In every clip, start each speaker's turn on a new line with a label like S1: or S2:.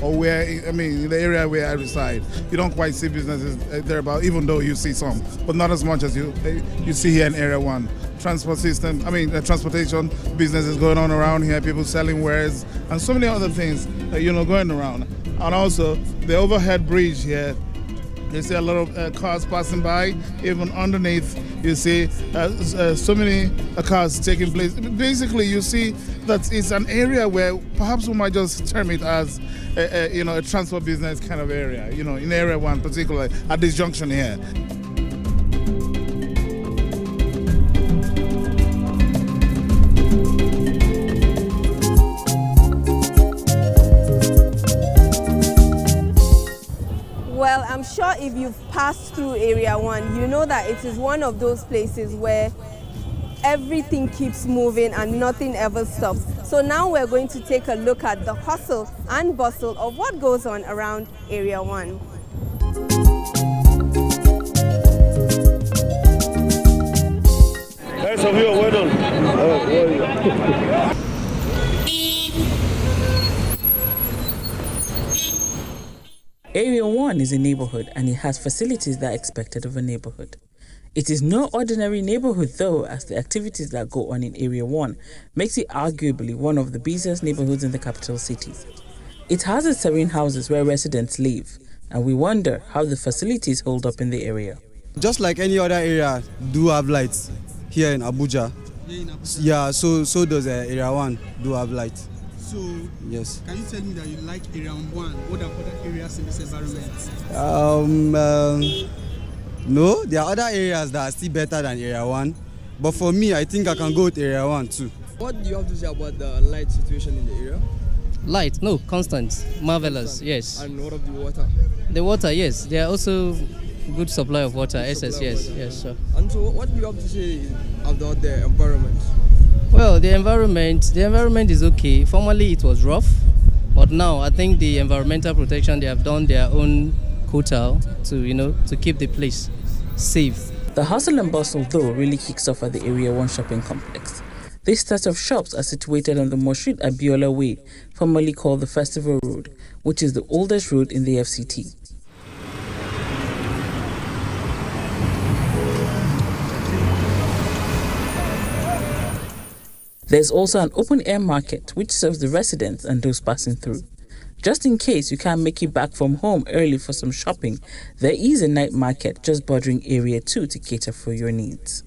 S1: or in the area where I reside, you don't quite see businesses thereabout, even though you see some, but not as much as you see here in Area 1. Transportation businesses going on around here, people selling wares, and so many other things, going around. And also, the overhead bridge here, you see a lot of cars passing by. Even underneath, you see so many cars taking place. Basically, you see that it's an area where perhaps we might just term it as a transport business kind of area. In Area 1, particularly at this junction here.
S2: Well, I'm sure if you've passed through Area 1, you know that it is one of those places where everything keeps moving and nothing ever stops. So now we're going to take a look at the hustle and bustle of what goes on around Area 1.
S3: Guys, I'm here, well done.
S4: Area 1 is a neighborhood and it has facilities that are expected of a neighborhood. It is no ordinary neighborhood though, as the activities that go on in Area 1 makes it arguably one of the busiest neighborhoods in the capital city. It has its serene houses where residents live, and we wonder how the facilities hold up in the area.
S5: Just like any other area do have lights here in Abuja. Yeah, so does Area 1 do have lights.
S6: So,
S5: yes.
S6: Can you tell me that you like Area 1? What are other areas in this environment?
S5: No, there are other areas that are still better than Area 1. But for me, I think I can go with Area 1 too.
S7: What do you have to say about the light situation in the area?
S8: Light, no, constant, marvelous, yes.
S7: And what of the water?
S8: The water, yes. There are also good supply of water, SS, yes,
S7: water.
S8: yes, sure.
S7: And so what do you have to say about the environment?
S8: Well, the environment is okay. Formerly it was rough, but now I think the environmental protection, they have done their own quota to keep the place safe.
S4: The hustle and bustle though really kicks off at the Area 1 shopping complex. This set of shops are situated on the Moshood Abiola Way, formerly called the Festival Road, which is the oldest road in the FCT. There's also an open-air market which serves the residents and those passing through. Just in case you can't make it back from home early for some shopping, there is a night market just bordering Area 2 to cater for your needs.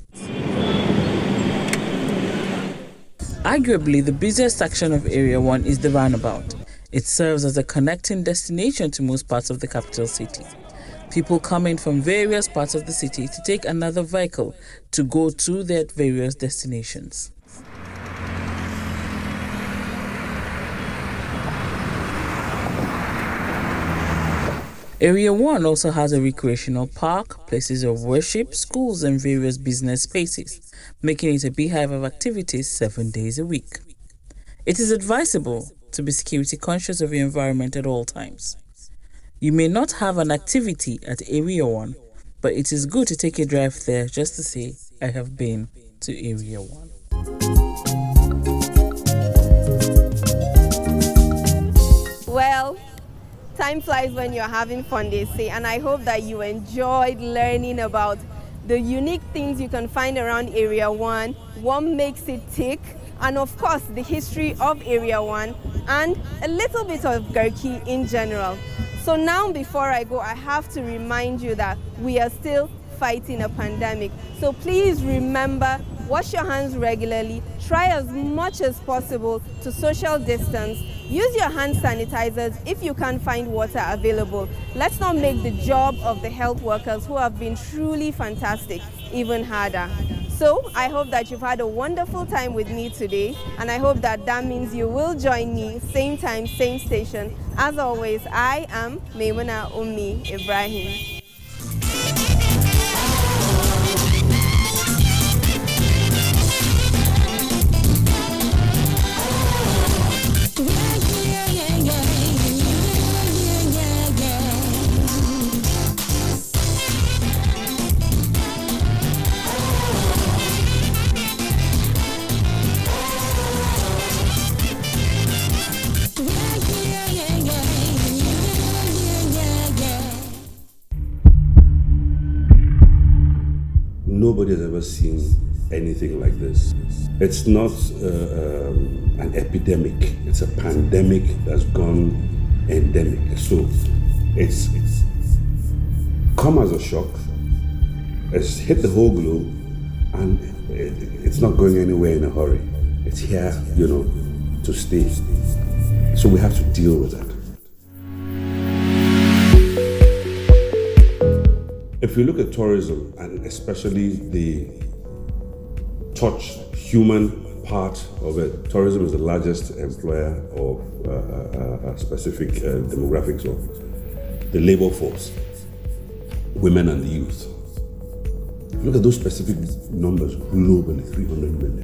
S4: Arguably, the busiest section of Area 1 is the roundabout. It serves as a connecting destination to most parts of the capital city. People coming from various parts of the city to take another vehicle to go to their various destinations. Area 1 also has a recreational park, places of worship, schools and various business spaces, making it a beehive of activities 7 days a week. It is advisable to be security conscious of your environment at all times. You may not have an activity at Area 1, but it is good to take a drive there just to say, I have been to Area 1.
S2: Well, time flies when you're having fun, they say, and I hope that you enjoyed learning about the unique things you can find around Area 1, what makes it tick, and of course the history of Area 1 and a little bit of Garki in general. So now before I go, I have to remind you that we are still fighting a pandemic. So please remember, wash your hands regularly, try as much as possible to social distance, use your hand sanitizers if you can't find water available. Let's not make the job of the health workers who have been truly fantastic even harder. So I hope that you've had a wonderful time with me today, and I hope that means you will join me same time, same station. As always, I am Maimuna Ummi Ibrahim.
S9: Yeah.
S3: nobody has ever seen anything like this. It's not an epidemic, it's a pandemic that's gone endemic. So it's come as a shock, it's hit the whole globe, and it's not going anywhere in a hurry. It's here, to stay. So we have to deal with that. If you look at tourism, and especially the touch human part of it, tourism is the largest employer of specific demographics of the labor force, women and the youth. Look at those specific numbers globally, 300 million.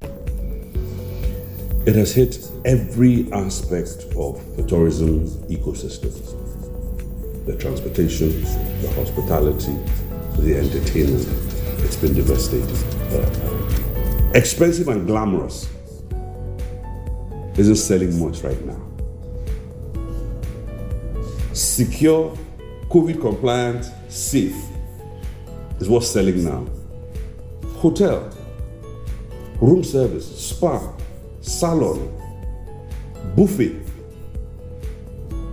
S3: It has hit every aspect of the tourism ecosystem. The transportation, the hospitality, the entertainment. It's been devastating. Expensive and glamorous isn't selling much right now. Secure, COVID compliant, safe is what's selling now. Hotel, room service, spa, salon, buffet,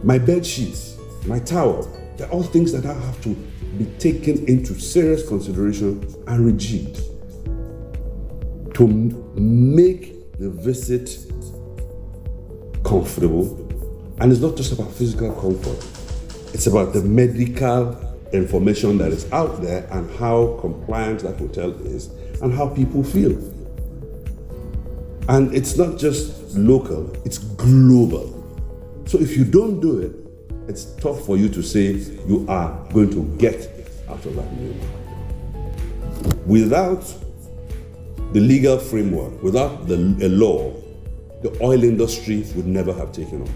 S3: my bed sheets, my towel, they're all things that have to be taken into serious consideration and rejigged to make the visit comfortable. And it's not just about physical comfort, it's about the medical information that is out there and how compliant that hotel is and how people feel. And it's not just local, it's global. So if you don't do it, it's tough for you to say you are going to get out of that new. Without the legal framework, without a law, the oil industry would never have taken off.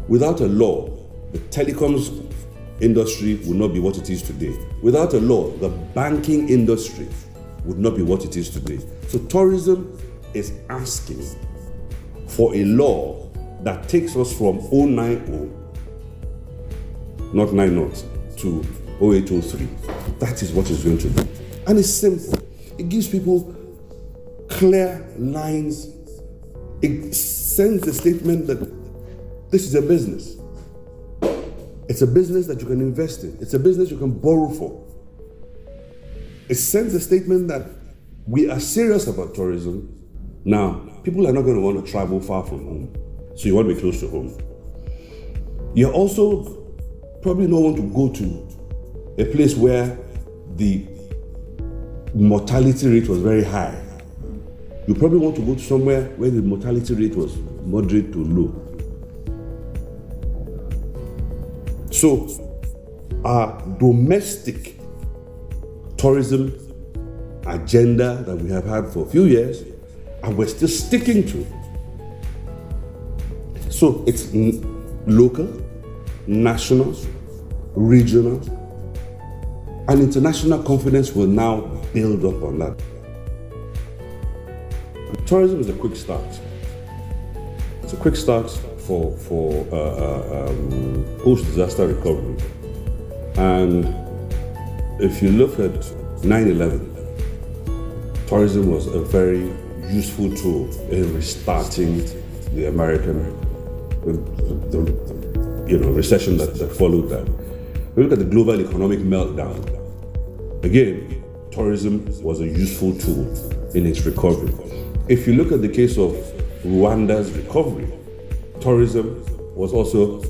S3: Without a law, the telecoms industry would not be what it is today. Without a law, the banking industry would not be what it is today. So tourism is asking for a law that takes us from 090, not 90, to 0803. That is what it's going to do. And it's simple. It gives people clear lines. It sends the statement that this is a business. It's a business that you can invest in. It's a business you can borrow for. It sends a statement that we are serious about tourism. Now, people are not going to want to travel far from home. So you want to be close to home. You also probably don't want to go to a place where the mortality rate was very high. You probably want to go to somewhere where the mortality rate was moderate to low. So our domestic tourism agenda that we have had for a few years, and we're still sticking to. So it's local, national, regional, and international confidence will now build up on that. Tourism is a quick start. It's a quick start for post-disaster recovery. And if you look at 9/11, tourism was a very useful tool in restarting the American recession that followed that. We look at the global economic meltdown. Again, tourism was a useful tool in its recovery. If you look at the case of Rwanda's recovery, tourism was also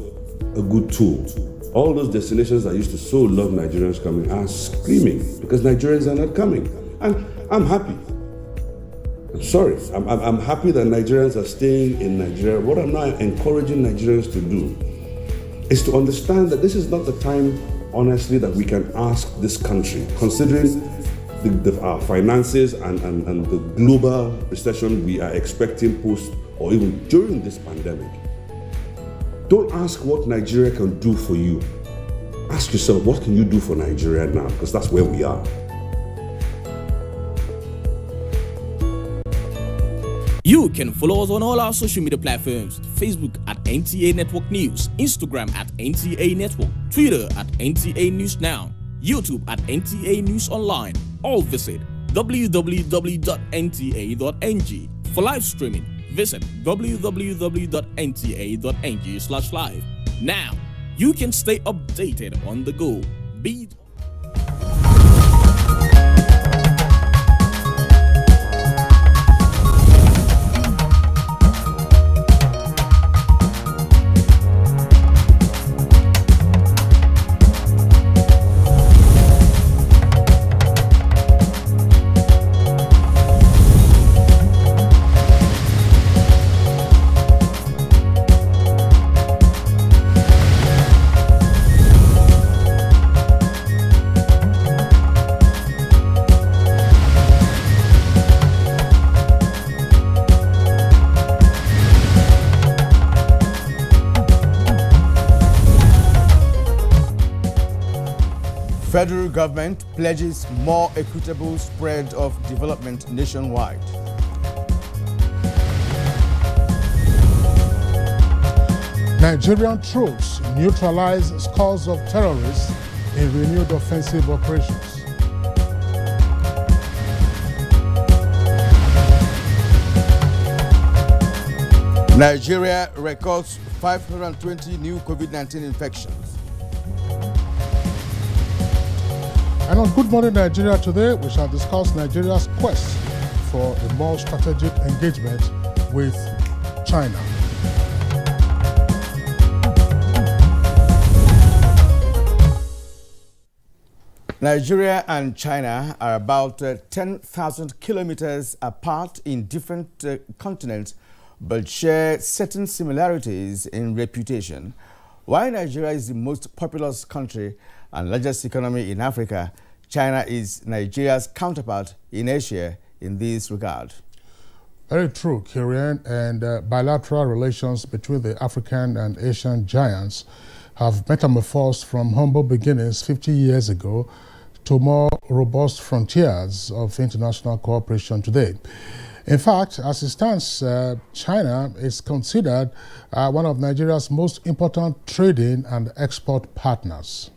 S3: a good tool. All those destinations that used to so love Nigerians coming are screaming because Nigerians are not coming. And I'm happy. I'm sorry. I'm happy that Nigerians are staying in Nigeria. What I'm now encouraging Nigerians to do is to understand that this is not the time, honestly, that we can ask this country, considering our finances and the global recession we are expecting post or even during this pandemic. Don't ask what Nigeria can do for you. Ask yourself, what can you do for Nigeria now? Because that's where we are.
S9: You can follow us on all our social media platforms: Facebook at NTA Network News, Instagram at NTA Network, Twitter at NTA News Now, YouTube at NTA News Online. Or visit www.nta.ng. For live streaming, visit www.nta.ng/live. Now, you can stay updated on the go. Be
S10: Federal government pledges more equitable spread of development nationwide.
S11: Nigerian troops neutralize scores of terrorists in renewed offensive operations.
S10: Nigeria records 520 new COVID-19 infections.
S11: And on Good Morning Nigeria today, we shall discuss Nigeria's quest for a more strategic engagement with China.
S10: Nigeria and China are about 10,000 kilometers apart in different continents, but share certain similarities in reputation. While Nigeria is the most populous country and largest economy in Africa, China is Nigeria's counterpart in Asia in this regard.
S11: Very true, Kirian, and bilateral relations between the African and Asian giants have metamorphosed from humble beginnings 50 years ago to more robust frontiers of international cooperation today. In fact, as it stands, China is considered one of Nigeria's most important trading and export partners.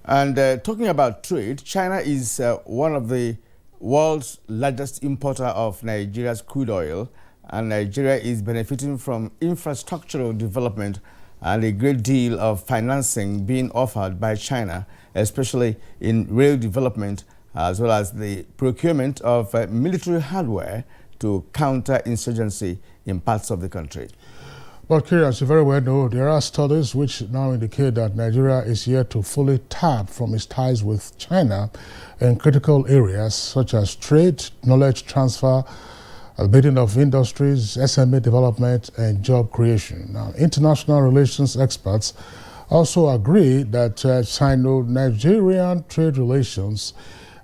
S10: And talking about trade, China is one of the world's largest importer of Nigeria's crude oil, and Nigeria is benefiting from infrastructural development and a great deal of financing being offered by China, especially in rail development, as well as the procurement of military hardware to counter insurgency in parts of the country.
S11: But Kiri, as you very well know, there are studies which now indicate that Nigeria is yet to fully tap from its ties with China in critical areas such as trade, knowledge transfer, building of industries, SME development, and job creation. Now, international relations experts also agree that Sino-Nigerian trade relations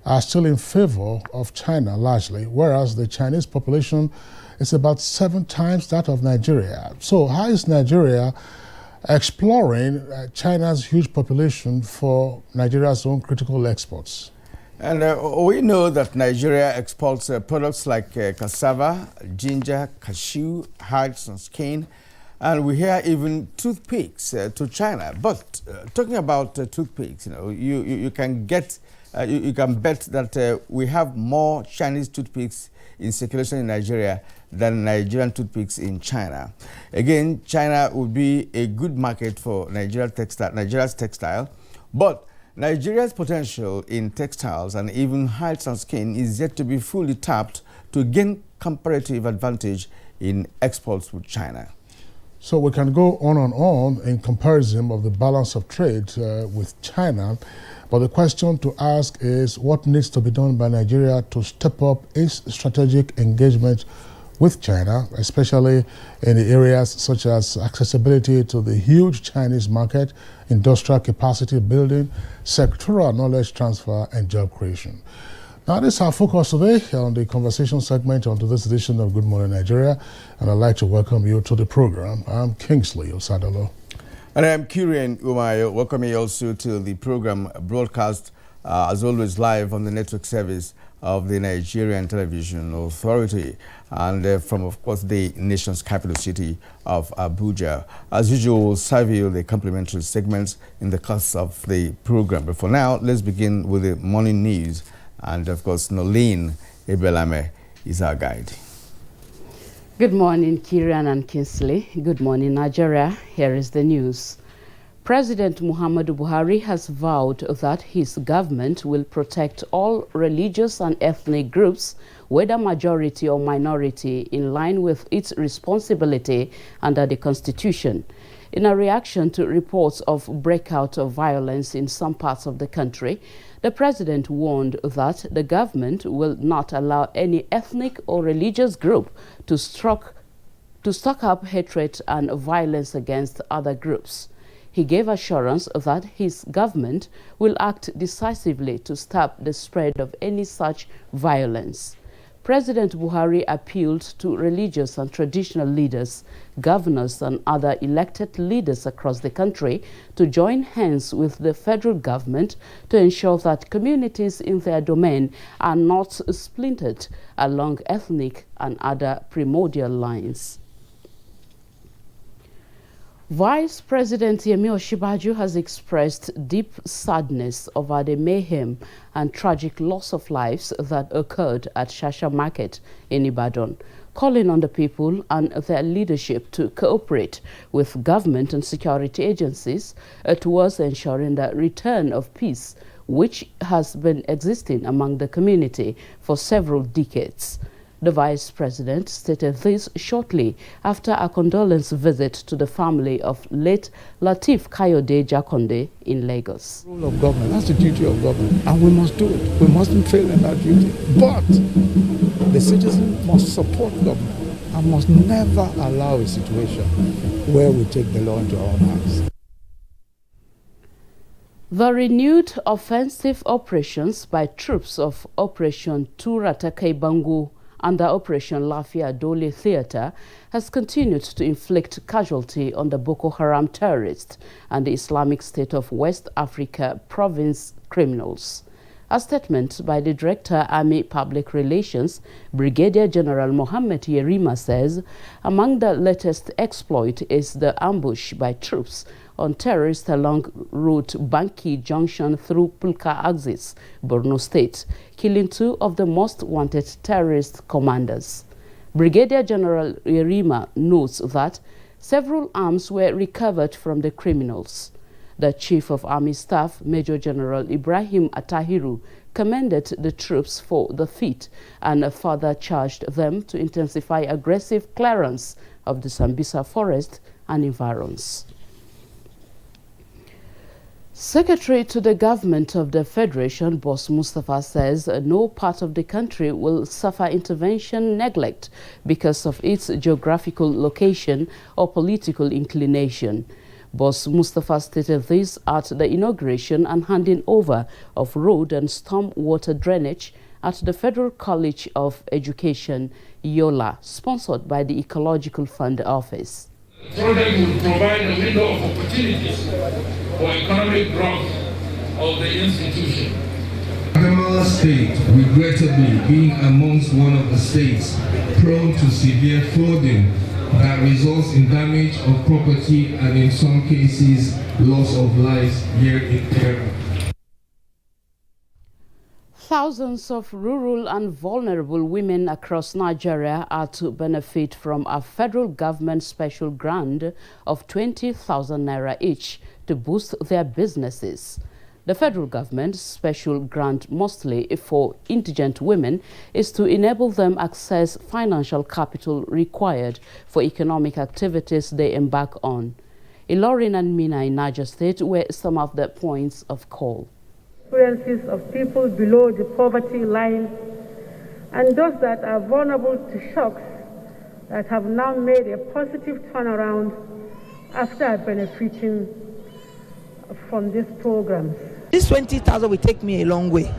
S11: are still in favor of China largely, whereas the Chinese population is about 7 times that of Nigeria. So how is Nigeria exploring China's huge population for Nigeria's own critical exports?
S10: And we know that Nigeria exports products like cassava, ginger, cashew, hides and skin, and we hear even toothpicks to China. But talking about toothpicks, you can get, you can bet that we have more Chinese toothpicks in circulation in Nigeria than Nigerian toothpicks in China. Again, China would be a good market for Nigeria's textile, but Nigeria's potential in textiles and even hides and skin is yet to be fully tapped to gain comparative advantage in exports with China.
S11: So we can go on and on in comparison of the balance of trade with China, but the question to ask is what needs to be done by Nigeria to step up its strategic engagement with China, especially in the areas such as accessibility to the huge Chinese market, industrial capacity building, sectoral knowledge transfer, and job creation. Now, this is our focus today on the conversation segment on this edition of Good Morning Nigeria, and I'd like to welcome you to the program. I'm Kingsley Osadolo.
S10: And I'm Kirian Umayo, welcoming you also to the program broadcast, as always, live on the network service of the Nigerian Television Authority, and from, of course, the nation's capital city of Abuja. As usual, we'll serve you the complimentary segments in the course of the program. But for now, let's begin with the morning news And of course, Nolene Ibelame is our guide.
S12: Good morning, Kieran and Kinsley. Good morning, Nigeria. Here is the news. President Muhammadu Buhari has vowed that his government will protect all religious and ethnic groups, whether majority or minority, in line with its responsibility under the Constitution. In a reaction to reports of breakout of violence in some parts of the country, the president warned that the government will not allow any ethnic or religious group to stock up hatred and violence against other groups. He gave assurance that his government will act decisively to stop the spread of any such violence. President Buhari appealed to religious and traditional leaders, governors and other elected leaders across the country to join hands with the federal government to ensure that communities in their domain are not splintered along ethnic and other primordial lines. Vice President Yemi Osinbajo has expressed deep sadness over the mayhem and tragic loss of lives that occurred at Shasha Market in Ibadan, calling on the people and their leadership to cooperate with government and security agencies towards ensuring the return of peace, which has been existing among the community for several decades. The Vice President stated this shortly after a condolence visit to the family of late Lateef Kayode Jakonde in Lagos.
S13: The role of government, that's the duty of government, and we must do it. We mustn't fail in that duty. But the citizen must support government and must never allow a situation where we take the law into our own hands.
S12: The renewed offensive operations by troops of Operation Turatake Bangu under Operation Lafia Dole Theatre has continued to inflict casualty on the Boko Haram terrorists and the Islamic State of West Africa province criminals. A statement by the Director, Army Public Relations, Brigadier General Mohammed Yerima says, among the latest exploit is the ambush by troops on terrorists along route Banki Junction through Pulka Axis, Borno State, killing two of the most wanted terrorist commanders. Brigadier General Yerima notes that several arms were recovered from the criminals. The Chief of Army Staff, Major General Ibrahim Atahiru, commended the troops for the feat and further charged them to intensify aggressive clearance of the Sambisa forest and environs. Secretary to the Government of the Federation, Boss Mustafa, says no part of the country will suffer intervention neglect because of its geographical location or political inclination. Boss Mustafa stated this at the inauguration and handing over of road and storm water drainage at the Federal College of Education, Yola, sponsored by the Ecological Fund Office.
S14: The project will provide a window of opportunities for economic growth of the institution.
S15: Adamawa State, regrettably being amongst one of the states prone to severe flooding that results in damage of property and in some cases loss of lives here in Terra.
S12: Thousands of rural and vulnerable women across Nigeria are to benefit from a federal government special grant of 20,000 naira each to boost their businesses. The federal government's special grant, mostly for indigent women, is to enable them access financial capital required for economic activities they embark on. Ilorin and Mina in Niger State were some of the points of call.
S16: Experiences of people below the poverty line and those that are vulnerable to shocks that have now made a positive turnaround after benefiting from these programs.
S17: This 20,000 will take me a long way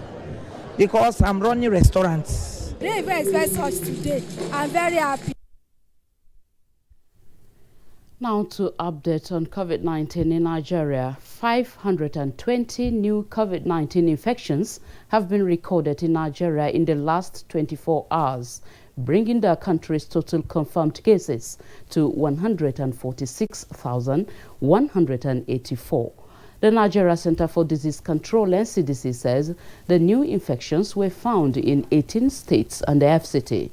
S17: because I'm running restaurants.
S18: I didn't even expect such today. I'm very happy.
S12: Now to update on COVID-19 in Nigeria. 520 new COVID-19 infections have been recorded in Nigeria in the last 24 hours, bringing the country's total confirmed cases to 146,184. The Nigeria Center for Disease Control, NCDC, says the new infections were found in 18 states and the FCT.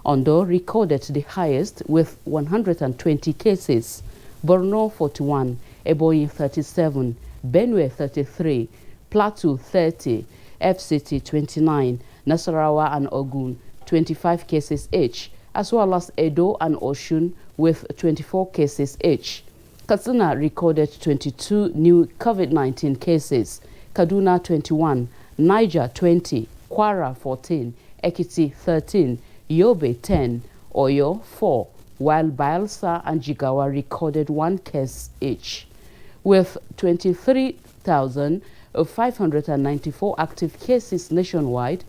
S12: Ondo recorded the highest with 120 cases, Borno 41, Ebonyi 37, Benue 33, Plateau 30, FCT 29, Nasarawa and Ogun 25 cases each, as well as Edo and Osun with 24 cases each. Katsina recorded 22 new COVID-19 cases, Kaduna 21, Niger 20, Kwara 14, Ekiti 13, Yobe 10, Oyo 4, while Bayelsa and Jigawa recorded 1 case each. With 23,594 active cases nationwide,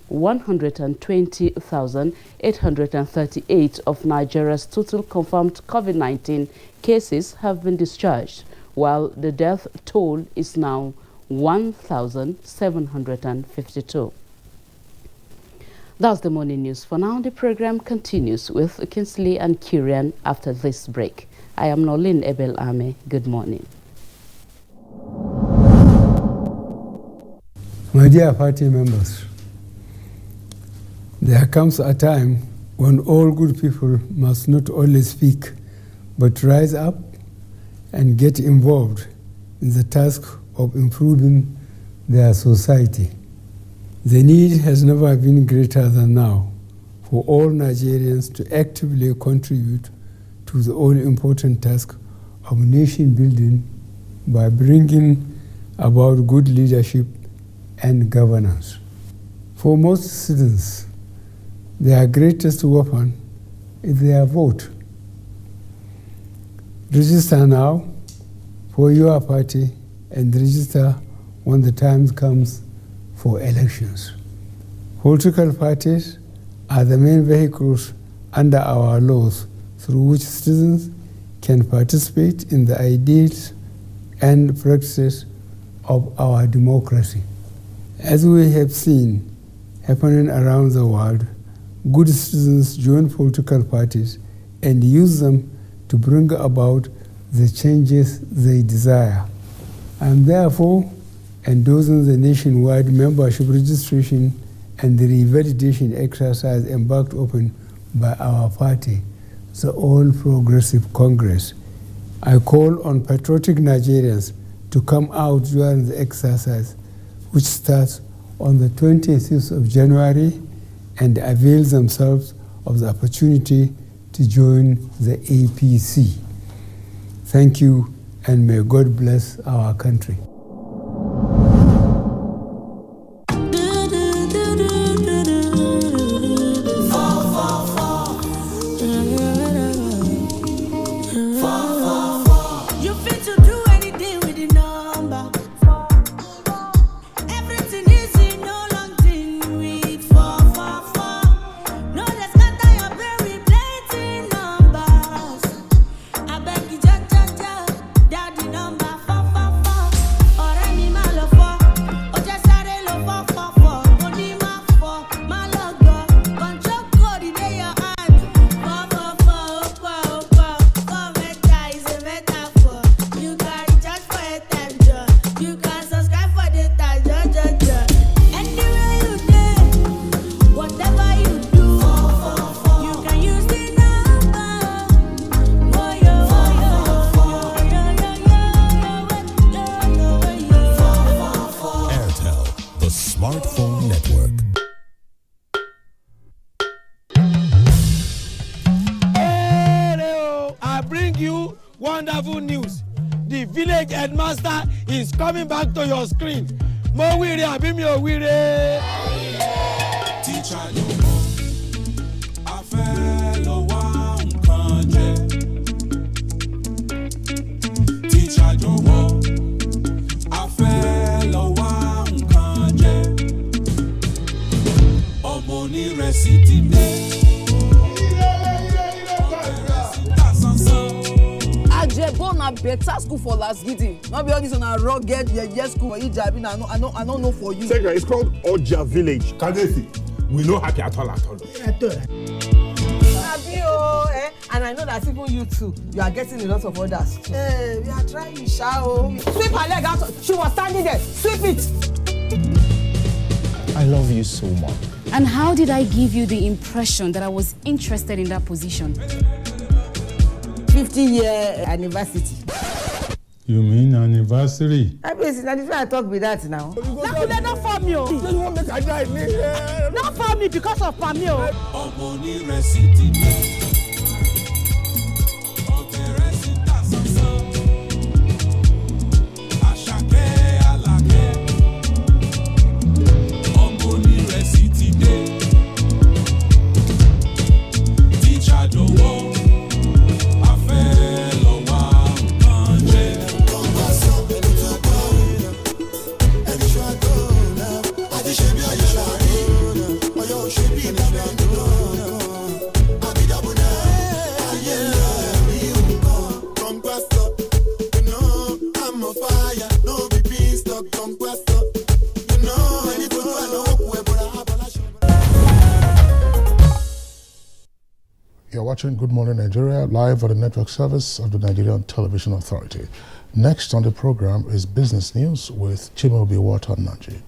S12: 120,838 of Nigeria's total confirmed COVID-19 cases have been discharged, while the death toll is now 1,752. That's the morning news for now. The program continues with Kinsley and Kieran after this break. I am Nolin Ebel Ame. Good morning.
S19: My dear party members, there comes a time when all good people must not only speak, but rise up and get involved in the task of improving their society. The need has never been greater than now for all Nigerians to actively contribute to the all-important task of nation building by bringing about good leadership and governance. For most citizens, their greatest weapon is their vote. Register now for your party and register when the time comes for elections. Political parties are the main vehicles under our laws through which citizens can participate in the ideals and practices of our democracy. As we have seen happening around the world, good citizens join political parties and use them to bring about the changes they desire. I am therefore endorsing the nationwide membership registration and the revalidation exercise embarked upon by our party, the All Progressive Congress. I call on patriotic Nigerians to come out during the exercise, which starts on the 26th of January, and avail themselves of the opportunity to join the APC. Thank you, and may God bless our country.
S20: Coming back to your screen. Mo wire abi mi o wire. Teacher yo mo. A fẹ́ lọ wá nǹkan jẹ. Teacher yo mo. A fẹ́ lọ wá nǹkan jẹ. Ọmọ onírẹsì ti dé.
S21: Na better school for last gidi. Not be all this on a rugged school for Ijabi. I don't know for you.
S22: Second, it's called Oja Village. Kadesi. We know happy at all.
S21: And I know that even you too, you are getting a lot of orders.
S23: We are trying,
S21: Sweep her leg out. She was standing there. Sweep it.
S1: I love you so much.
S6: And how did I give you the impression that I was interested in that position?
S21: 50-year anniversary.
S23: You mean anniversary?
S21: I mean, I talk with that now.
S18: Not for me. Not for me because of Pamio.
S11: You're watching Good Morning Nigeria live on the network service of the Nigerian Television Authority. Next on the program is Business News with Chimaobi Naji.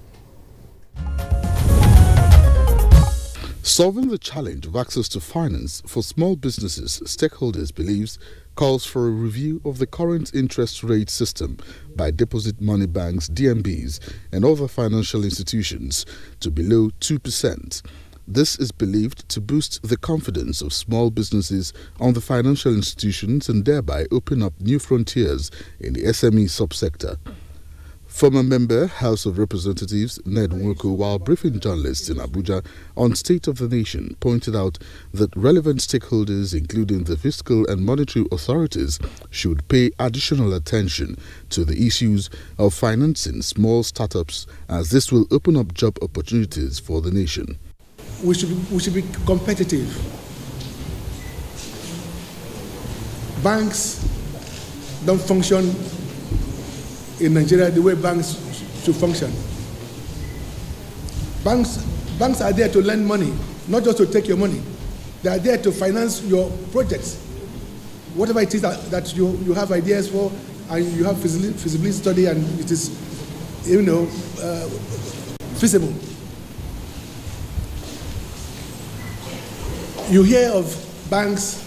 S24: Solving the challenge of access to finance for small businesses, stakeholders believes calls for a review of the current interest rate system by deposit money banks, DMBs, and other financial institutions to below 2%. This is believed to boost the confidence of small businesses on the financial institutions and thereby open up new frontiers in the SME subsector. Former member, House of Representatives Ned Nwoko, while briefing journalists in Abuja on State of the Nation, pointed out that relevant stakeholders, including the fiscal and monetary authorities, should pay additional attention to the issues of financing small startups, as this will open up job opportunities for the nation.
S25: We should be competitive. Banks don't function in Nigeria the way banks should function. Banks are there to lend money, not just to take your money. They are there to finance your projects. Whatever it is that you have ideas for, and you have feasibility study, and it is, feasible. You hear of banks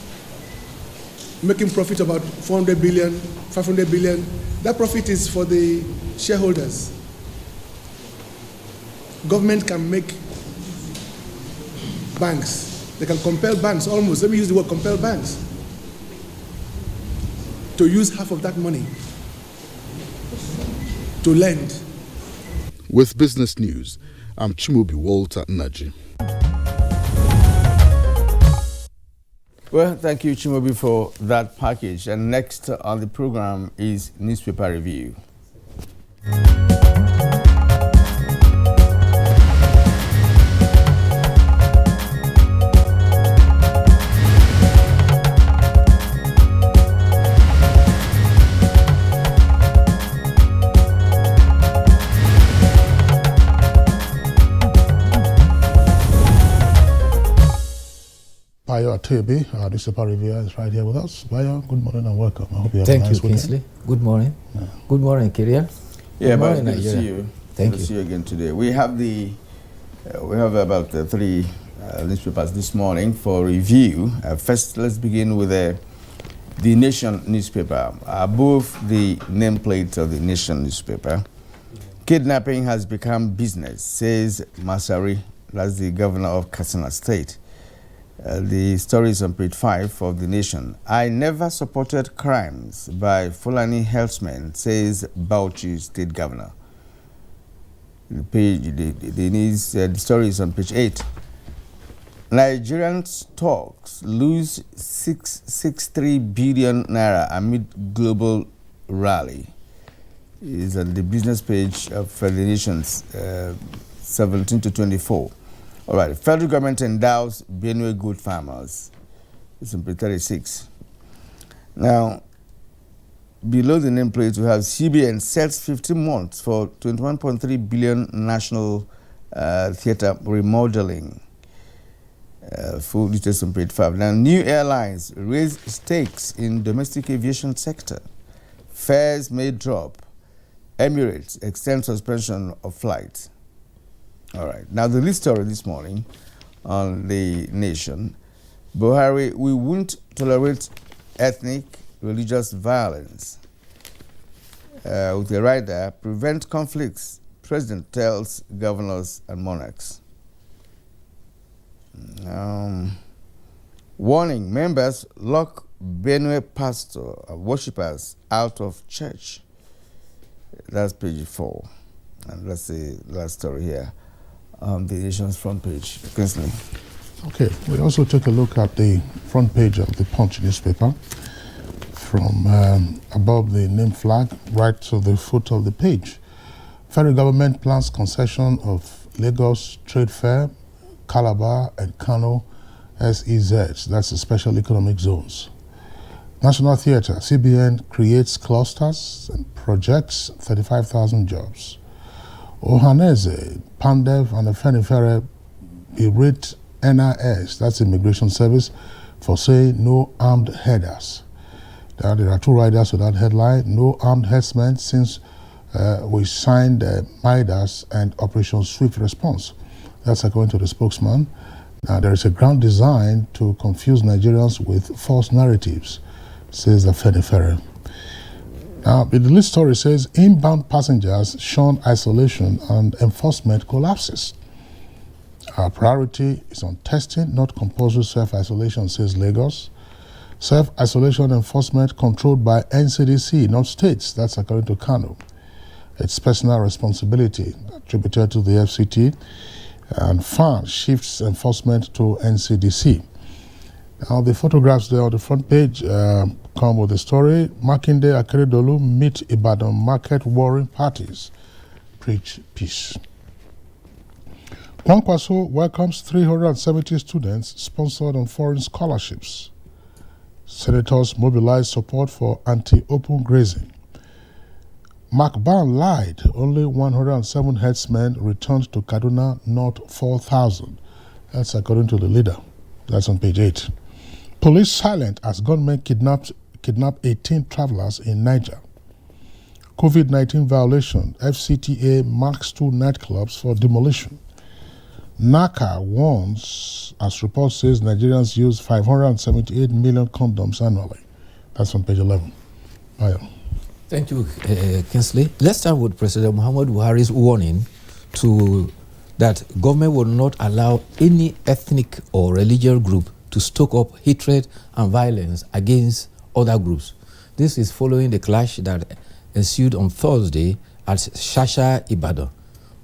S25: making profit about 400 billion, 500 billion. That profit is for the shareholders. Government can make banks, they can compel banks almost, let me use the word compel banks, to use half of that money to lend.
S24: With Business News, I'm Chimaobi Naji.
S10: Well, thank you, Chimaobi, for that package. And next on the program is Newspaper Review.
S11: Bayo Atebi, our newspaper reviewer, is right here with us. Bayo, good morning and welcome. I hope you have
S1: Thank
S11: a nice
S1: you, Kingsley. Good morning. Yeah. Good morning, Kirian.
S10: Yeah, but good to see you.
S1: Thank you.
S10: Good to see you again today. We have about three newspapers this morning for review. First, let's begin with the Nation newspaper. Above the nameplate of the Nation newspaper, kidnapping has become business, says Masari, that's the governor of Katsina State. The story is on page 5 of the Nation. I never supported crimes by Fulani herdsmen, says Bauchi State Governor. The story is on page 8. Nigerian stocks lose 663 billion naira amid global rally. It is on the business page of the Nation's 17 to 24. All right, federal government endows Benue goat farmers. It's on page 36. Now, below the nameplate, we have CBN sets 15 months for 21.3 billion national theatre remodeling. Full details on page 5. Now, new airlines raise stakes in domestic aviation sector. Fares may drop. Emirates extend suspension of flights. All right. Now, the lead story this morning on The Nation. Buhari, we won't tolerate ethnic, religious violence. With the rider, prevent conflicts, President tells governors and monarchs. Warning, members lock Benue pastor and worshippers out of church. That's page 4. And let's see the last story here on The Nation's front page. Kingsley.
S11: Okay, we also take a look at the front page of the Punch newspaper from above the name flag right to the foot of the page. Federal government plans concession of Lagos Trade Fair, Calabar and Kano SEZs, that's the special economic zones. National Theatre, CBN creates clusters and projects 35,000 jobs. Ohaneze, Pandev and Afenifere berate NIS, that's Immigration Service, for saying no armed headers. There are 2 riders with that headline, no armed headsmen since we signed Midas and Operation Swift Response. That's according to the spokesman. Now, there is a ground designed to confuse Nigerians with false narratives, says Afenifere. Now, the list story says inbound passengers shun isolation and enforcement collapses. Our priority is on testing, not compulsory self-isolation, says Lagos. Self-isolation enforcement controlled by NCDC, not states. That's according to Kano. It's personal responsibility attributed to the FCT. And FAN shifts enforcement to NCDC. Now, the photographs there on the front page come with the story. Makinde Akeredolu meet Ibadan market warring parties. Preach peace. Kwankwaso welcomes 370 students sponsored on foreign scholarships. Senators mobilize support for anti-open grazing. Macban lied. Only 107 headsmen returned to Kaduna, not 4,000. That's according to the leader. That's on page 8. Police silent as gunmen kidnap 18 travelers in Niger. COVID-19 violation. FCTA marks 2 nightclubs for demolition. NACA warns, as report says, Nigerians use 578 million condoms annually. That's on page 11. Ayo.
S1: Thank you, Kingsley. Let's start with President Muhammadu Buhari's warning that government will not allow any ethnic or religious group to stoke up hatred and violence against other groups. This is following the clash that ensued on Thursday at Shasha, Ibadan.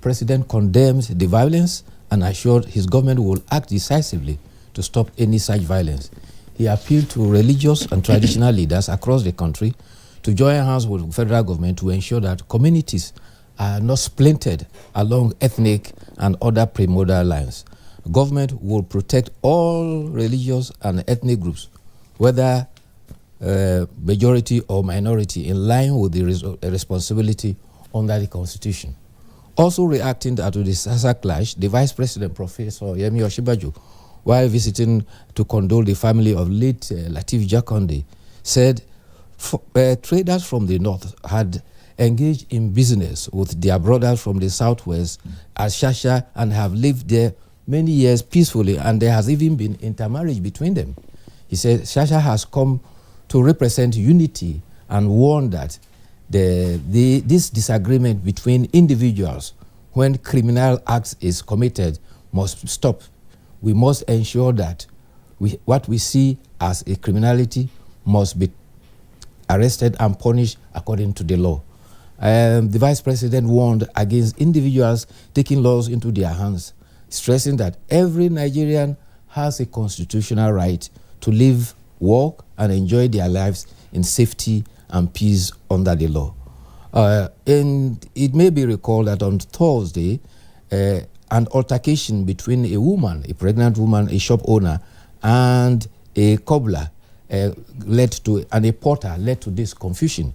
S1: President condemned the violence and assured his government will act decisively to stop any such violence. He appealed to religious and traditional leaders across the country to join hands with the federal government to ensure that communities are not splintered along ethnic and other primordial lines. Government will protect all religious and ethnic groups, whether majority or minority, in line with the responsibility under the Constitution. Also reacting to the Sasa clash, the Vice President, Professor Yemi Osinbajo, while visiting to condole the family of late Lateef Jakonde, said traders from the north had engaged in business with their brothers from the southwest at Shasha and have lived there many years peacefully, and there has even been intermarriage between them. He said Shasha has come to represent unity and warned that this disagreement between individuals when criminal acts is committed must stop. We must ensure that what we see as a criminality must be arrested and punished according to the law. The Vice President warned against individuals taking laws into their hands, stressing that every Nigerian has a constitutional right to live, work, and enjoy their lives in safety and peace under the law. And it may be recalled that on Thursday, an altercation between a pregnant woman, a shop owner, and a cobbler and a porter led to this confusion.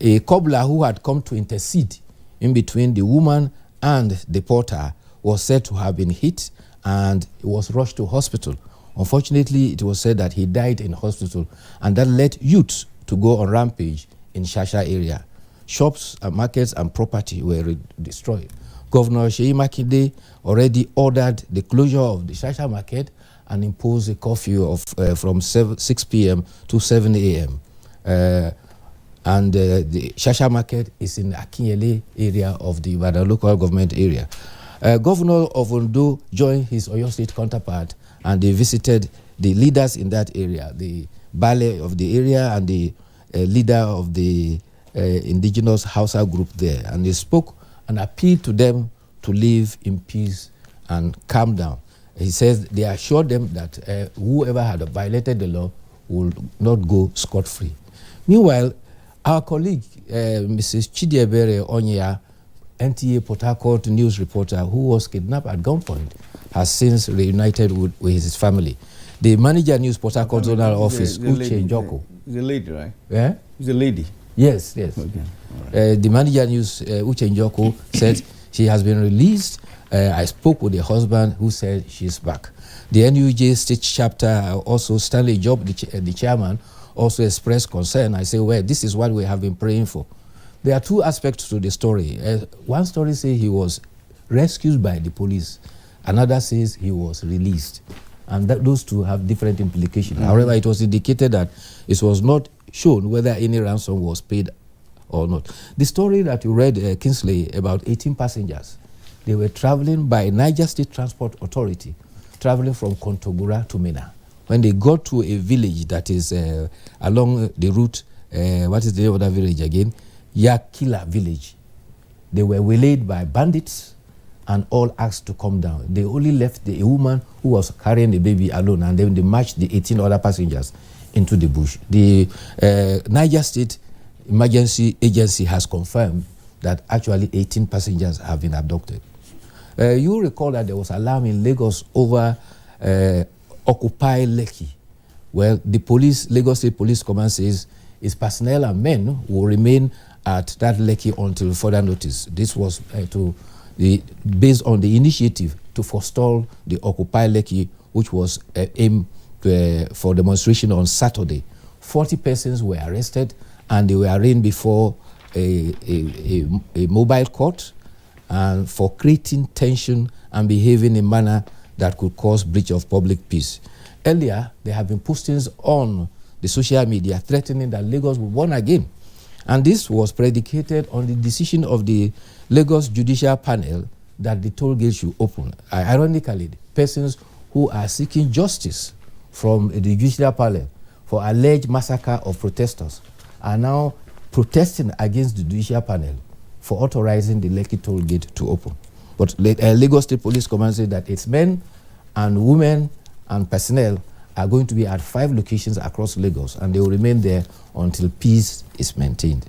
S1: A cobbler who had come to intercede in between the woman and the porter was said to have been hit and was rushed to hospital. Unfortunately, it was said that he died in hospital, and that led youths to go on rampage in Shasha area. Shops and markets and property were destroyed. Governor Sheyi Makinde already ordered the closure of the Shasha market and imposed a curfew of from 6 p.m. to 7 a.m. The Shasha market is in Akinyele area of the Ibadan local government area. Governor of Ondo joined his Oyo State counterpart, and they visited the leaders in that area, the Bale of the area and the leader of the indigenous Hausa group there. And they spoke and appealed to them to live in peace and calm down. He says they assured them that whoever had violated the law will not go scot-free. Meanwhile, our colleague, Mrs. Chidiebere Onyea, NTA Port Harcourt news reporter who was kidnapped at gunpoint, has since reunited with his family. The manager news Port Harcourt zonal office, Uche Njoko.
S10: He's a lady, right?
S1: Yeah?
S10: He's a lady.
S1: Yes, yes.
S10: Okay. Right.
S1: The manager news, Uche Njoko, said she has been released. I spoke with the husband who said she's back. The NUJ state chapter, also Stanley Job, the chairman, also expressed concern. I say, well, this is what we have been praying for. There are two aspects to the story. One story says he was rescued by the police. Another says he was released. And those two have different implications. However, it was indicated that it was not shown whether any ransom was paid or not. The story that you read, Kingsley, about 18 passengers, they were traveling by Niger State Transport Authority, traveling from Kontogura to Minna. When they got to a village that is along the route, what is the name of that village again? Yakila village. They were waylaid by bandits and all asked to come down. They only left a woman who was carrying the baby alone, and then they marched the 18 other passengers into the bush. The Niger State Emergency Agency has confirmed that actually 18 passengers have been abducted. You recall that there was alarm in Lagos over Occupy Lekki. Well, the police, Lagos State Police Command says its personnel and men will remain at that Lekki until further notice. This was based on the initiative to forestall the Occupy Lekki, which was aimed for demonstration on Saturday. 40 persons were arrested and they were arraigned before a mobile court and for creating tension and behaving in a manner that could cause breach of public peace. Earlier, there have been postings on the social media threatening that Lagos will win again. And this was predicated on the decision of the Lagos Judicial Panel that the toll gate should open. Ironically, persons who are seeking justice from the Judicial Panel for alleged massacre of protesters are now protesting against the Judicial Panel for authorizing the Lekki toll gate to open. But Lagos State Police Command said that its men and women and personnel are going to be at 5 locations across Lagos, and they will remain there until peace is maintained.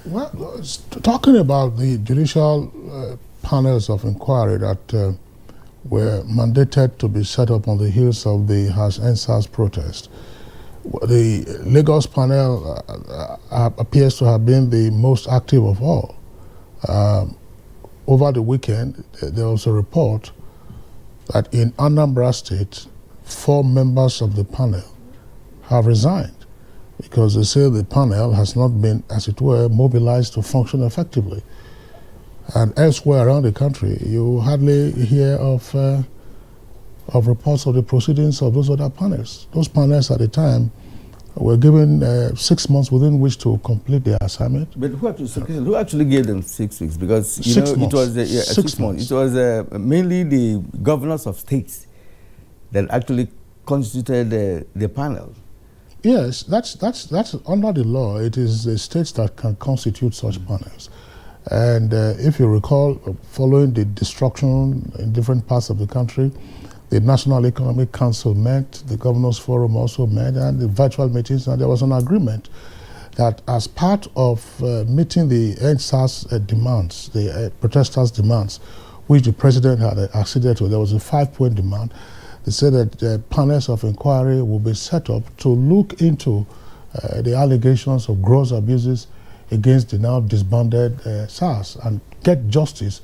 S11: Well, talking about the judicial panels of inquiry that were mandated to be set up on the heels of the NSAS protest, the Lagos panel appears to have been the most active of all. Over the weekend, there was a report that in Anambra State, 4 members of the panel have resigned because they say the panel has not been, as it were, mobilized to function effectively. And elsewhere around the country, you hardly hear of reports of the proceedings of those other panels. Those panels at the time were given 6 months within which to complete their assignment.
S10: But who actually gave them 6 weeks? Because you
S11: 6
S10: know
S11: months.
S10: it was 6 months. It was mainly the governors of states that actually constituted the panel.
S11: Yes, that's under the law. It is the states that can constitute such panels. And if you recall, following the destruction in different parts of the country, the National Economic Council met, the Governors Forum also met, and the virtual meetings, and there was an agreement that as part of meeting the NSAS demands, the protesters' demands, which the President had acceded to, there was a 5-point demand. They said that panels of inquiry will be set up to look into the allegations of gross abuses against the now disbanded SARS and get justice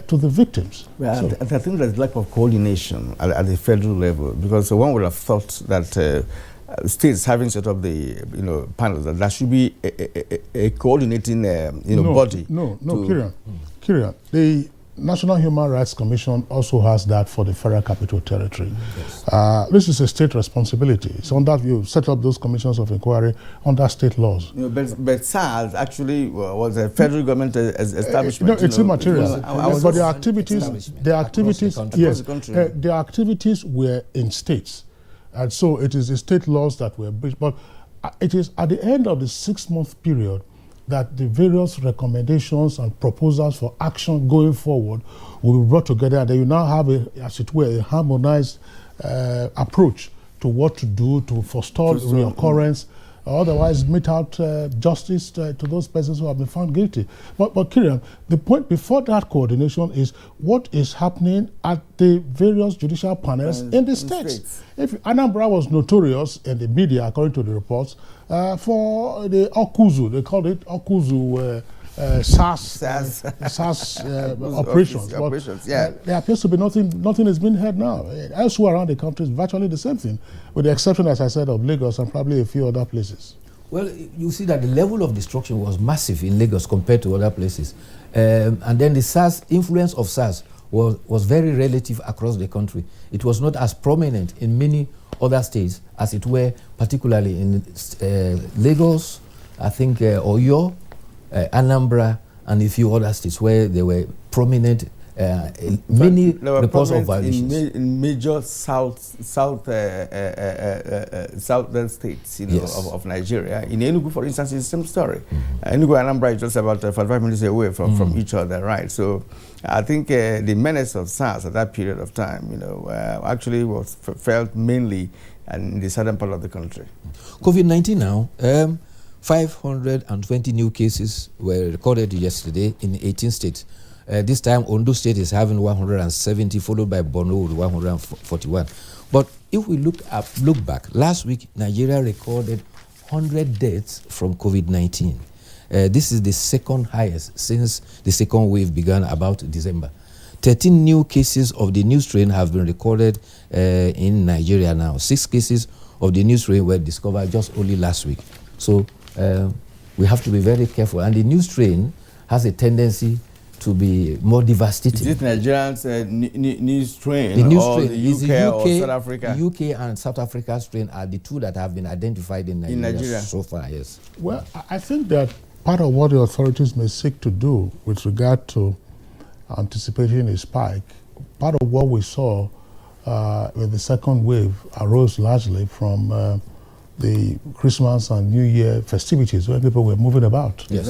S11: to the victims.
S10: Well, I think there's lack of coordination at the federal level, because one would have thought that states having set up the panels, that there should be a coordinating body.
S11: No, Kirian. The National Human Rights Commission also has that for the Federal Capital Territory. Yes. This is a state responsibility. It's on that you set up those commissions of inquiry under state laws.
S10: But SARS actually was a federal government establishment.
S11: It's immaterial. But the activities were in states. And so it is the state laws that were breached. But it is at the end of the 6-month period that the various recommendations and proposals for action going forward will be brought together, and then you now have, as it were, a harmonized approach to what to do to forestall reoccurrence, otherwise mete out justice to those persons who have been found guilty. But Kirian, the point before that coordination is what is happening at the various judicial panels in the states. If Anambra was notorious in the media, according to the reports, for the Okuzu, they called it Okuzu SARS operations. There appears to be nothing is being heard now. Elsewhere around the country, it's virtually the same thing, with the exception, as I said, of Lagos and probably a few other places.
S1: Well, you see that the level of destruction was massive in Lagos compared to other places. And then the SARS, influence of SARS was very relative across the country. It was not as prominent in many other states as it were, particularly in Lagos, I think Oyo, Anambra, and a few other states where they were prominent. Many reports of violations
S10: in major southern states, of Nigeria. In Enugu, for instance, it's the same story. Enugu and Anambra is just about 45 minutes away from each other, right? So I think the menace of SARS at that period of time, actually was felt mainly in the southern part of the country.
S1: COVID-19 now. 520 new cases were recorded yesterday in 18 states. This time, Ondo State is having 170, followed by Borno with 141. But if we look back, last week, Nigeria recorded 100 deaths from COVID-19. This is the second highest since the second wave began about December. 13 new cases of the new strain have been recorded in Nigeria now. 6 cases of the new strain were discovered just only last week. So we have to be very careful. And the new strain has a tendency to be more devastating.
S10: Is it Nigerian's new strain,
S1: the new
S10: or
S1: strain
S10: the UK or South Africa?
S1: The UK and South Africa strain are the two that have been identified in Nigeria so far, yes.
S11: Well, I think that part of what the authorities may seek to do with regard to anticipating a spike, part of what we saw with the second wave arose largely from the Christmas and New Year festivities where people were moving about.
S1: Yes.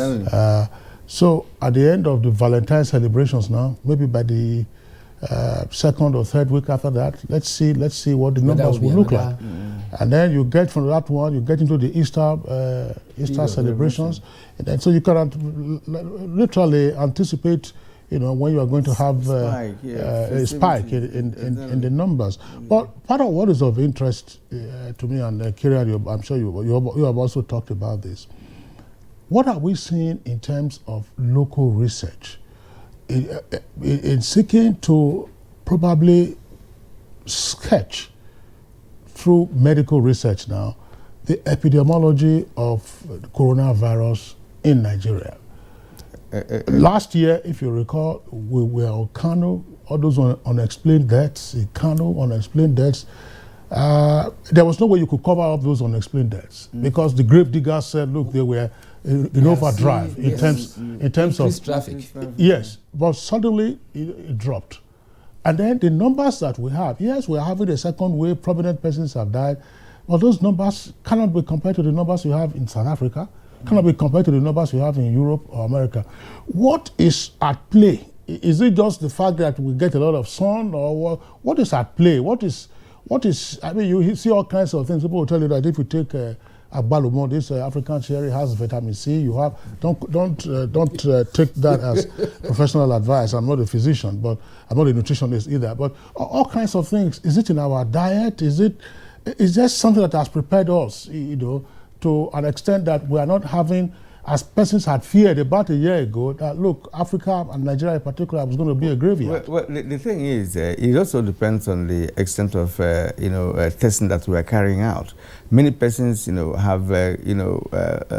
S11: So at the end of the Valentine celebrations now, maybe by the second or third week after that, let's see what the numbers will look like. And then you get from that one, you get into the Easter celebrations. And then, so you can literally anticipate, when you are going to have a spike in the numbers. But part of what is of interest to me, and Kirian, I'm sure you have also talked about this. What are we seeing in terms of local research in seeking to probably sketch through medical research now the epidemiology of coronavirus in Nigeria? Last year, if you recall, we were on Kano, all those unexplained deaths, in Kano, unexplained deaths. There was no way you could cover up those unexplained deaths because the grave diggers said, look, they were in overdrive in terms of
S1: traffic.
S11: Yes, but suddenly it dropped. And then the numbers that we have, yes, we're having a second wave, prominent persons have died, but those numbers cannot be compared to the numbers you have in South Africa, cannot be compared to the numbers you have in Europe or America. What is at play? Is it just the fact that we get a lot of sun, or what is at play? What is? I mean, you see all kinds of things. People will tell you that if you take Agbalumo, this African cherry has vitamin C. You have don't take that as professional advice. I'm not a physician, but I'm not a nutritionist either. But all kinds of things. Is it in our diet? Is just something that has prepared us, to an extent that we are not having as persons had feared about a year ago, that look, Africa and Nigeria in particular was going to be a graveyard.
S10: Well, the thing is, it also depends on the extent of, testing that we are carrying out. Many persons, have,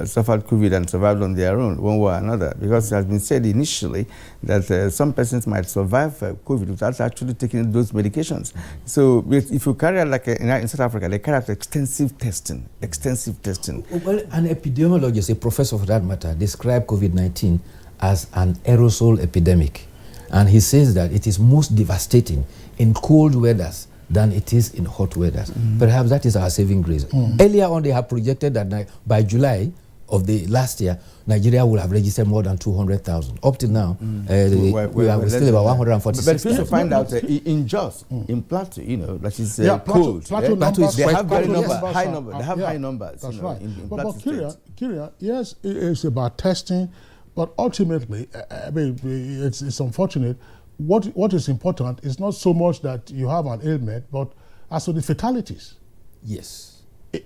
S10: suffered COVID and survived on their own, one way or another, because it has been said initially that some persons might survive COVID without actually taking those medications. So if you carry out, like in South Africa, they carry out extensive testing.
S1: Well, an epidemiologist, a professor for that matter, described COVID-19 as an aerosol epidemic. And he says that it is most devastating in cold weathers than it is in hot weathers. Perhaps that is our saving grace. Earlier on, they have projected that by July of the last year, Nigeria will have registered more than 200,000. Up to now, we are still about 146.
S10: But to find out in Jos, in Plateau, that is cold.
S11: Plateau
S10: they have very high numbers. They have high numbers.
S11: That's right.
S10: In
S11: but
S10: Plateau
S11: Kyria, yes, it's about testing, but ultimately, I mean, it's unfortunate. What is important is not so much that you have an ailment, but also the fatalities.
S1: Yes.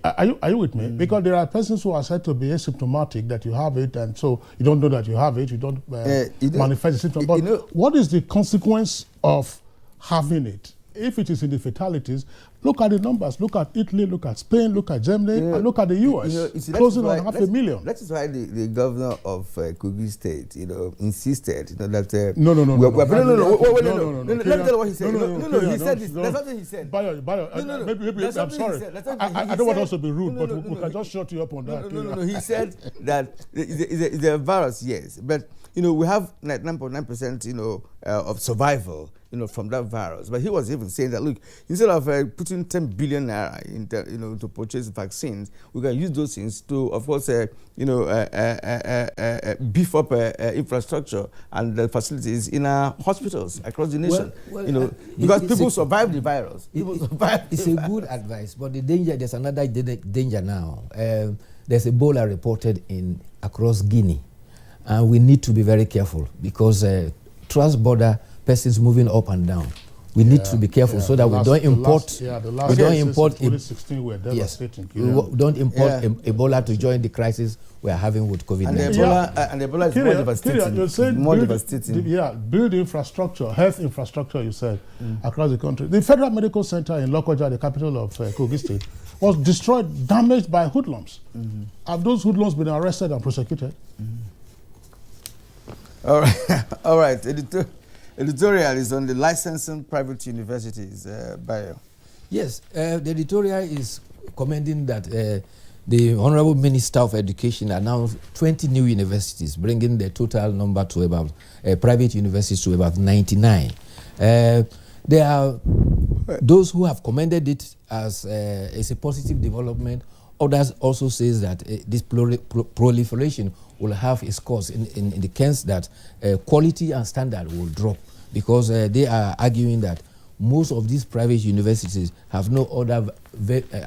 S11: Are you with me? Because there are persons who are said to be asymptomatic, that you have it, and so you don't know that you have it, you don't manifest the symptoms. But what is the consequence of having it? If it is in the fatalities, look at the numbers. Look at Italy, look at Spain, look at Germany, and look at the US, closing on 500,000.
S10: That is why the governor of Kogi State, insisted, that...
S11: No.
S10: Let me tell you what he said. No, he said this. That's something he said.
S11: Bayo, maybe I'm sorry. I don't want us to be rude, but we can just shut you up on that.
S10: No, he said that it's a virus, yes, but we have 9.9%, of survival, from that virus. But he was even saying that, look, instead of putting 10 billion naira into, to purchase vaccines, we can use those things to, of course, beef up infrastructure and the facilities in our hospitals across the nation. Because people survive the virus.
S1: It's a good advice, but there's another danger now. There's Ebola reported across Guinea. And we need to be very careful because trans-border persons moving up and down. We need to be careful so that we don't import.
S11: 2016 were devastating.
S1: We don't import Ebola to join the crisis we are having with COVID-19.
S10: And Ebola is more devastating.
S11: You're saying build infrastructure, health infrastructure, you said, across the country. The Federal Medical Center in Lokoja, the capital of Kogi State, was destroyed, damaged by hoodlums. Have those hoodlums been arrested and prosecuted?
S10: All right. Editorial is on the licensing private universities, Bayo.
S1: Yes, the editorial is commending that the Honorable Minister of Education announced 20 new universities, bringing the total number to about private universities to about 99. There are those who have commended it as a positive development. Others also says that this proliferation will have its cause in the sense that quality and standard will drop, because they are arguing that most of these private universities have no other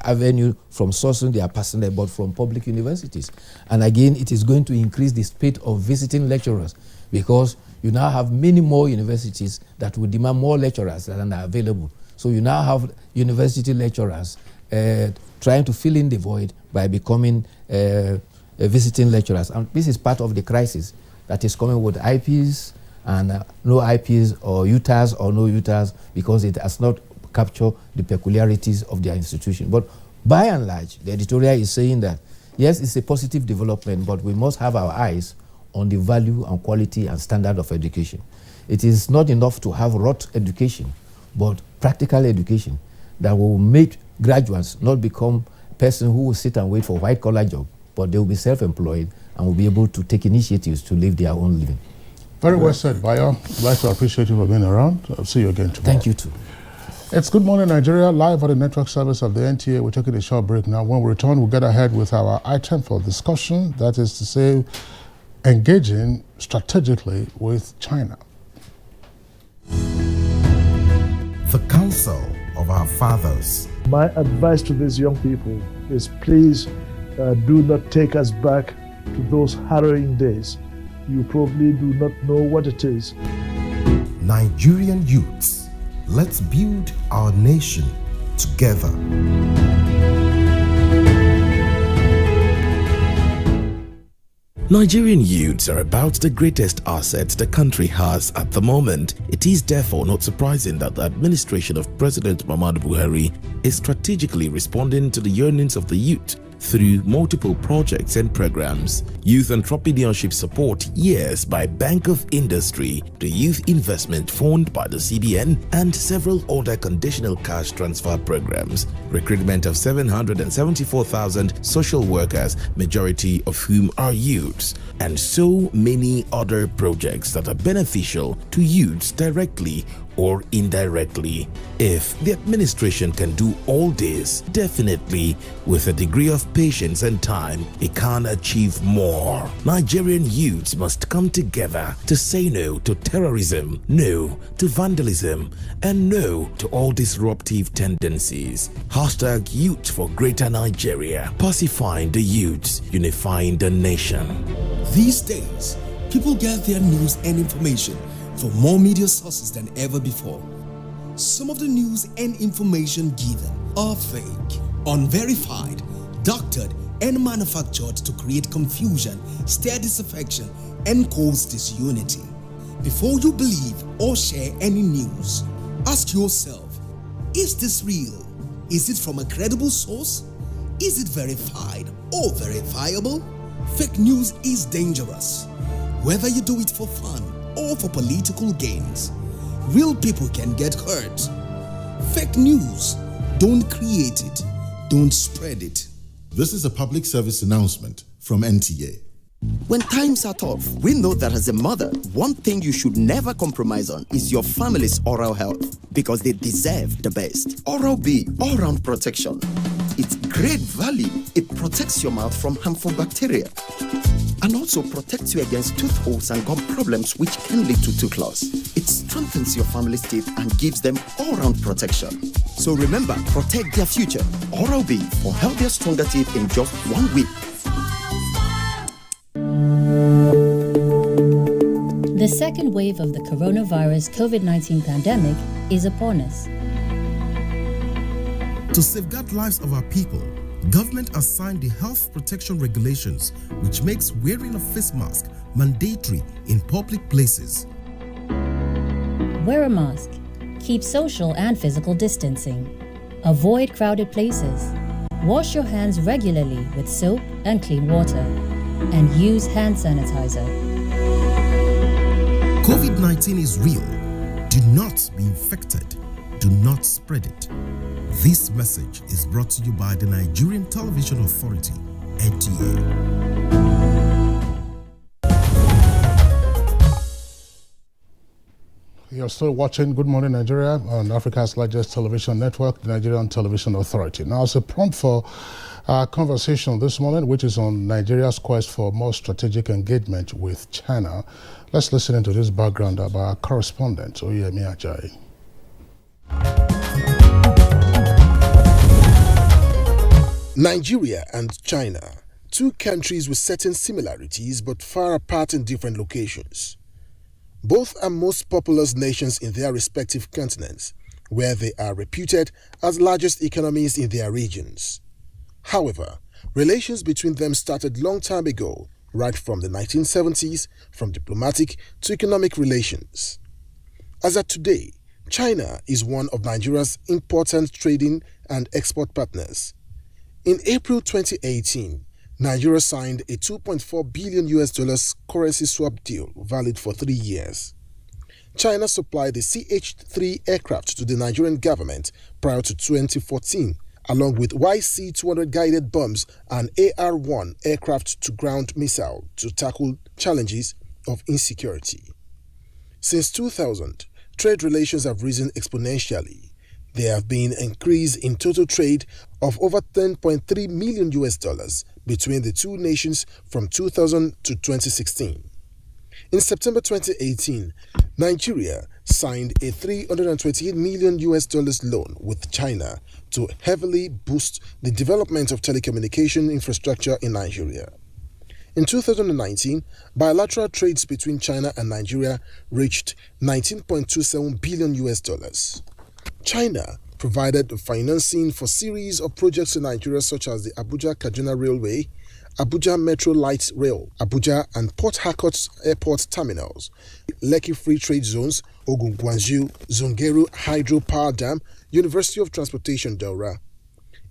S1: avenue from sourcing their personnel but from public universities. And again, it is going to increase the spate of visiting lecturers, because you now have many more universities that will demand more lecturers than are available. So you now have university lecturers trying to fill in the void by becoming visiting lecturers. And this is part of the crisis that is coming with IPs and no IPs, or UTAs or no UTAs, because it has not captured the peculiarities of their institution. But by and large, the editorial is saying that, yes, it's a positive development, but we must have our eyes on the value and quality and standard of education. It is not enough to have rote education, but practical education that will make graduates not become person who will sit and wait for white-collar job, but they will be self-employed and will be able to take initiatives to live their own living.
S11: Very well said, Bayo. I'd like to appreciate you for being around. I'll see you again tomorrow.
S1: Thank you too.
S11: It's Good Morning Nigeria, live on the network service of the NTA. We're taking a short break now. When we return, we'll get ahead with our item for discussion. That is to say, engaging strategically with China.
S2: The counsel of our fathers.
S4: My advice to these young people is, please do not take us back to those harrowing days. You probably do not know what it is.
S2: Nigerian youths, let's build our nation together.
S3: Nigerian youths are about the greatest assets the country has at the moment. It is therefore not surprising that the administration of President Muhammadu Buhari is strategically responding to the yearnings of the youth through multiple projects and programs. Youth Entrepreneurship Support Years by Bank of Industry, the Youth Investment Fund by the CBN, and several other conditional cash transfer programs. Recruitment of 774,000 social workers, majority of whom are youths, and so many other projects that are beneficial to youths directly or indirectly. If the administration can do all this, definitely with a degree of patience and time, it can achieve more. Nigerian youths must come together to say no to terrorism, no to vandalism, and no to all disruptive tendencies. Hashtag Youth for Greater Nigeria. Pacifying the youths, unifying the nation.
S5: These days, people get their news and information from more media sources than ever before. Some of the news and information given are fake, unverified, doctored, and manufactured to create confusion, stir disaffection, and cause disunity. Before you believe or share any news, ask yourself, is this real? Is it from a credible source? Is it verified or verifiable? Fake news is dangerous. Whether you do it for fun or for political gains, real people can get hurt. Fake news, don't create it, don't spread it.
S7: This is a public service announcement from NTA.
S8: When times are tough, we know that as a mother, one thing you should never compromise on is your family's oral health, because they deserve the best. Oral-B, all-round protection. Its great value, it protects your mouth from harmful bacteria and also protects you against tooth holes and gum problems which can lead to tooth loss. It strengthens your family's teeth and gives them all-round protection. So remember, protect their future. Oral-B for healthier, stronger teeth in just 1 week.
S9: The second wave of the coronavirus COVID-19 pandemic is upon us.
S2: To safeguard lives of our people, government has signed the Health Protection Regulations, which makes wearing a face mask mandatory in public places.
S9: Wear a mask. Keep social and physical distancing. Avoid crowded places. Wash your hands regularly with soap and clean water. And use hand sanitizer.
S2: COVID-19 is real. Do not be infected. Do not spread it. This message is brought to you by the Nigerian Television Authority, NTA.
S11: You're still watching Good Morning Nigeria on Africa's largest television network, the Nigerian Television Authority. Now, it's a prompt for our conversation this morning, which is on Nigeria's quest for more strategic engagement with China. Let's listen into this background by our correspondent, Oyemi Ajayi.
S26: Nigeria and China, two countries with certain similarities but far apart in different locations. Both are most populous nations in their respective continents, where they are reputed as largest economies in their regions. However, relations between them started long time ago, right from the 1970s, from diplomatic to economic relations. As of today, China is one of Nigeria's important trading and export partners. In April 2018, Nigeria signed a $2.4 billion currency swap deal valid for 3 years. China supplied the CH-3 aircraft to the Nigerian government prior to 2014, along with YC-200 guided bombs and AR-1 aircraft-to-ground missile to tackle challenges of insecurity. Since 2000, trade relations have risen exponentially. There have been an increase in total trade of over $10.3 million between the two nations from 2000 to 2016. In September 2018, Nigeria signed a $328 million loan with China to heavily boost the development of telecommunication infrastructure in Nigeria. In 2019, bilateral trades between China and Nigeria reached $19.27 billion. China provided financing for series of projects in Nigeria such as the Abuja-Kaduna Railway Abuja Metro Light Rail, Abuja and Port Harcourt Airport Terminals, Lekki Free Trade Zones, Ogun Guangzhou, Zungeru Hydro Power Dam, University of Transportation Daura.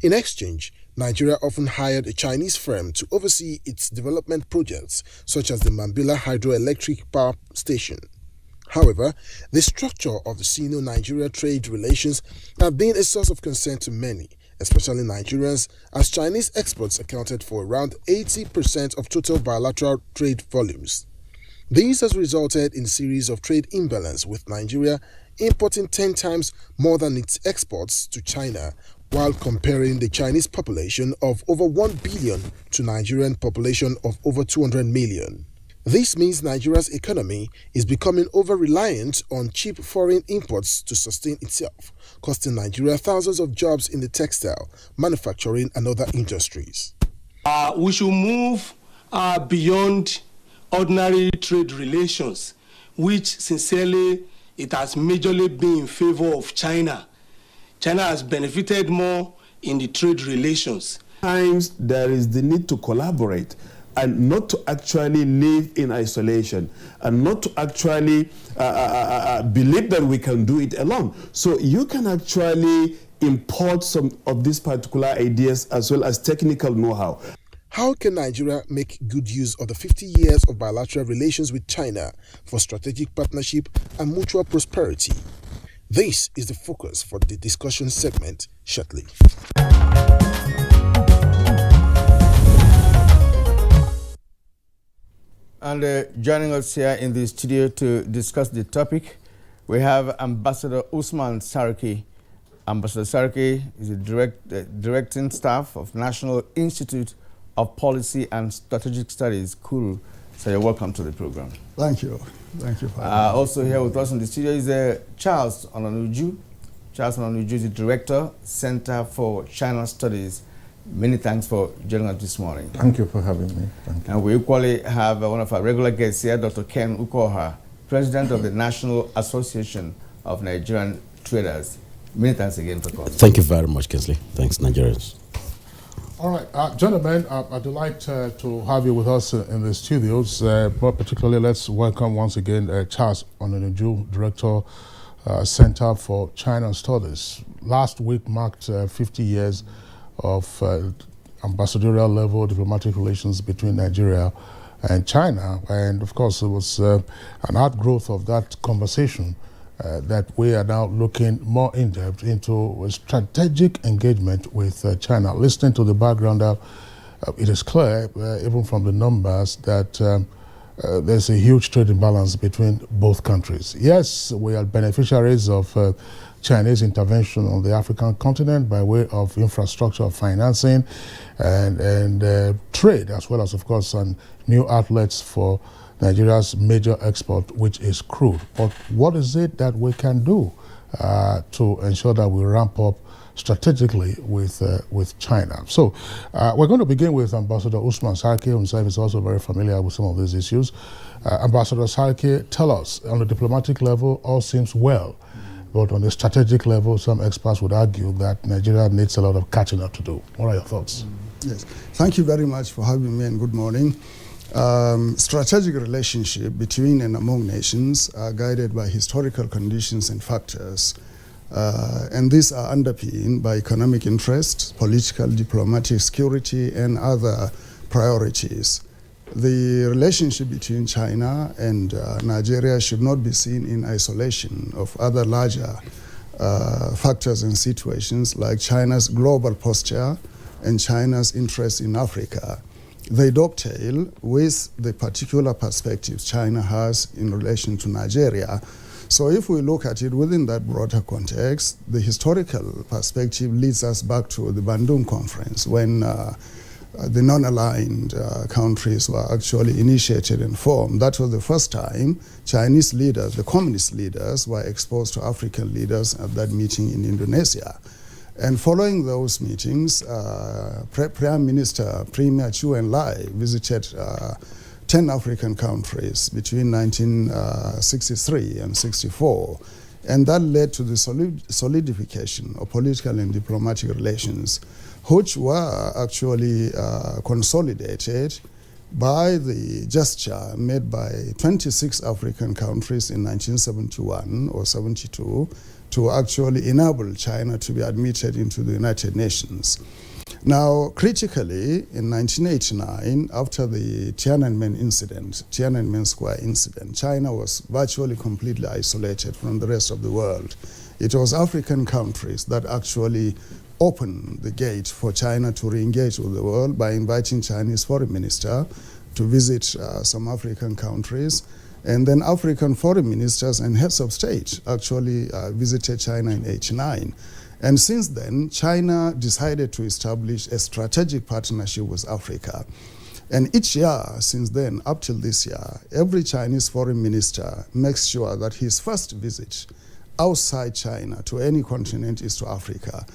S26: In exchange, Nigeria often hired a Chinese firm to oversee its development projects, such as the Mambila Hydroelectric Power Station. However, the structure of the Sino-Nigeria trade relations have been a source of concern to many, especially Nigerians, as Chinese exports accounted for around 80% of total bilateral trade volumes. This has resulted in a series of trade imbalance, with Nigeria importing 10 times more than its exports to China, while comparing the Chinese population of over 1 billion to Nigerian population of over 200 million. This means Nigeria's economy is becoming over-reliant on cheap foreign imports to sustain itself, costing Nigeria thousands of jobs in the textile, manufacturing and other industries.
S20: We should move beyond ordinary trade relations, which sincerely it has majorly been in favor of China. China has benefited more in the trade relations.
S12: Sometimes there is the need to collaborate and not to actually live in isolation and not to actually believe that we can do it alone. So you can actually import some of these particular ideas as well as technical know-how.
S26: How can Nigeria make good use of the 50 years of bilateral relations with China for strategic partnership and mutual prosperity? This is the focus for the discussion segment shortly.
S10: And joining us here in the studio to discuss the topic, we have Ambassador Usman Sarki. Ambassador Sarki is the directing staff of National Institute of Policy and Strategic Studies, KURU. So you're welcome to the program.
S13: Thank you. Thank you for having me.
S10: Also here with us in the studio is Charles Onanuju. Charles Onanuju is the Director, Center for China Studies. Many thanks for joining us this morning.
S23: Thank you for having me. Thank you.
S10: And we equally have one of our regular guests here, Dr. Ken Ukoha, President of the National Association of Nigerian Traders. Many thanks again for calling.
S14: Thank you very much, Kinsley. Thanks, Nigerians.
S11: All right, gentlemen, I'd like to have you with us in the studios. More particularly, let's welcome once again Charles Onanuju, Director, Center for China Studies. Last week marked 50 years of ambassadorial level diplomatic relations between Nigeria and China. And of course, it was an outgrowth of that conversation that we are now looking more in depth into a strategic engagement with China. Listening to the background, it is clear, even from the numbers, that there's a huge trade imbalance between both countries. Yes, we are beneficiaries of Chinese intervention on the African continent by way of infrastructure financing and trade, as well as, of course, new outlets for Nigeria's major export, which is crude. But what is it that we can do to ensure that we ramp up strategically with China? So we're going to begin with Ambassador Usman Sarki, who himself is also very familiar with some of these issues. Ambassador Sarki, tell us, on the diplomatic level, all seems well. But on the strategic level, some experts would argue that Nigeria needs a lot of catching up to do. What are your thoughts?
S13: Yes, thank you very much for having me and good morning. Strategic relationship between and among nations are guided by historical conditions and factors. And these are underpinned by economic interests, political, diplomatic, security, and other priorities. The relationship between China and Nigeria should not be seen in isolation of other larger factors and situations like China's global posture and China's interest in Africa. They dovetail with the particular perspectives China has in relation to Nigeria. So if we look at it within that broader context, the historical perspective leads us back to the Bandung Conference when the non-aligned countries were actually initiated and formed. That was the first time Chinese leaders, the communist leaders, were exposed to African leaders at that meeting in Indonesia. And following those meetings, Prime Minister Premier Chu Enlai visited 10 African countries between 1963 and 64. And that led to the solidification of political and diplomatic relations, which were actually consolidated by the gesture made by 26 African countries in 1971 or 72 to actually enable China to be admitted into the United Nations. Now, critically, in 1989, after the Tiananmen Square incident, China was virtually completely isolated from the rest of the world. It was African countries that actually opened the gate for China to re-engage with the world by inviting Chinese foreign minister to visit some African countries. And then African foreign ministers and heads of state actually visited China in 1989. And since then, China decided to establish a strategic partnership with Africa. And each year since then, up till this year, every Chinese foreign minister makes sure that his first visit outside China to any continent is to Africa.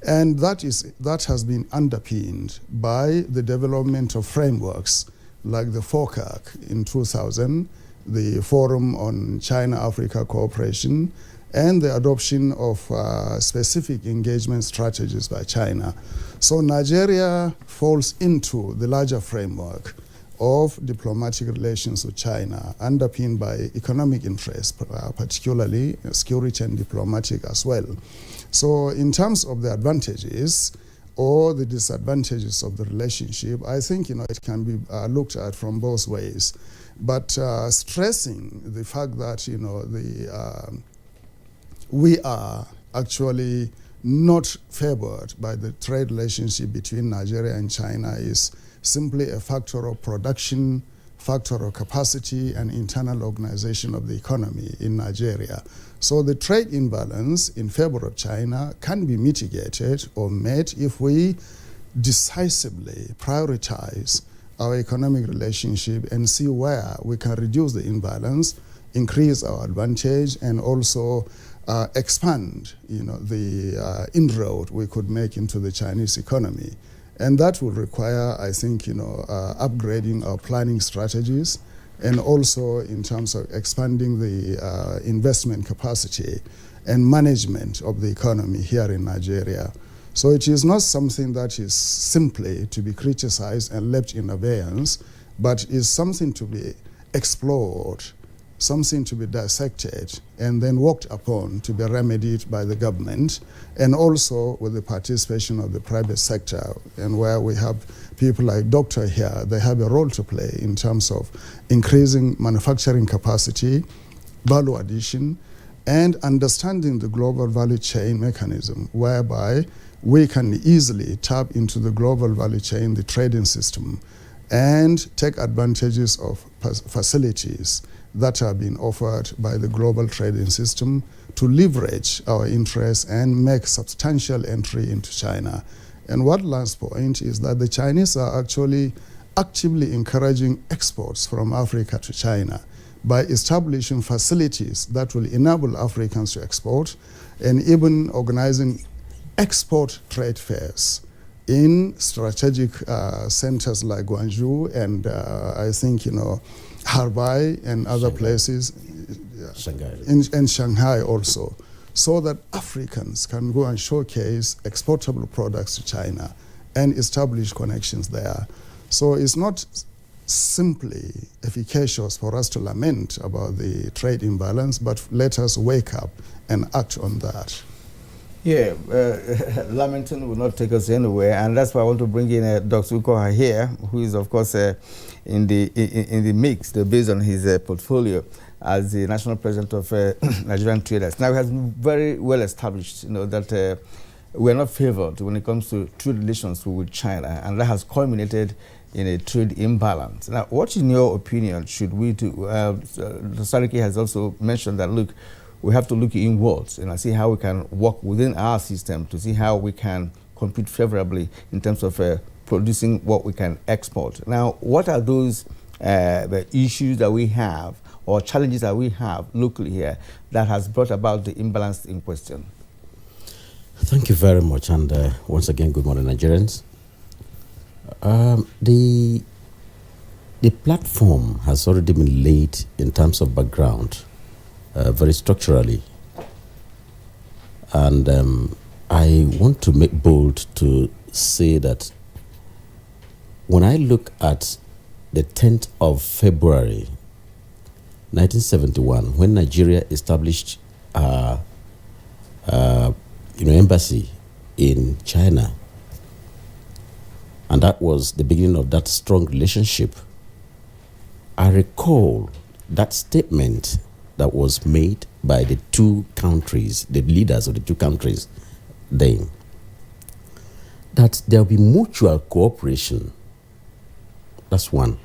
S13: And that has been underpinned by the development of frameworks like the FOCAC in 2000, the Forum on China-Africa Cooperation, and the adoption of specific engagement strategies by China. So Nigeria falls into the larger framework of diplomatic relations with China, underpinned by economic interests, particularly security and diplomatic as well. So in terms of the advantages or the disadvantages of the relationship, I think it can be looked at from both ways. But stressing the fact that we are actually not favored by the trade relationship between Nigeria and China is simply a factor of production, factor of capacity, and internal organization of the economy in Nigeria. So the trade imbalance in favor of China can be mitigated or met if we decisively prioritize our economic relationship and see where we can reduce the imbalance, increase our advantage, and also expand the inroad we could make into the Chinese economy. And that will require, I think, upgrading our planning strategies, and also in terms of expanding the investment capacity and management of the economy here in Nigeria. So it is not something that is simply to be criticized and left in abeyance, but is something to be explored, something to be dissected, and then worked upon to be remedied by the government, and also with the participation of the private sector. And where we have people like Doctor here, they have a role to play in terms of increasing manufacturing capacity, value addition, and understanding the global value chain mechanism, whereby we can easily tap into the global value chain, the trading system, and take advantages of facilities that are being offered by the global trading system to leverage our interests and make substantial entry into China. And one last point is that the Chinese are actually actively encouraging exports from Africa to China by establishing facilities that will enable Africans to export, and even organizing export trade fairs in strategic centers like Guangzhou and I think, Harbin and other places,
S14: Shanghai.
S13: And Shanghai also, so that Africans can go and showcase exportable products to China and establish connections there. So it's not simply efficacious for us to lament about the trade imbalance, but let us wake up and act on that.
S10: Yeah, lamenting will not take us anywhere, and that's why I want to bring in Dr. Ukoha here, who is, of course, in the mix, based on his portfolio as the national president of Nigerian traders. Now, he has been very well established, that we are not favored when it comes to trade relations with China, and that has culminated in a trade imbalance. Now, what, in your opinion, should we do? Sariki has also mentioned that, look, we have to look inwards and see how we can work within our system to see how we can compete favorably in terms of producing what we can export. Now, what are those the issues that we have or challenges that we have locally here that has brought about the imbalance in question?
S14: Thank you very much, and once again, good morning, Nigerians. The platform has already been laid in terms of background, very structurally, And I want to make bold to say that when I look at the 10th of February 1971, when Nigeria established embassy in China, and that was the beginning of that strong relationship, I recall that statement that was made by the two countries, the leaders of the two countries then, that there will be mutual cooperation. That's one.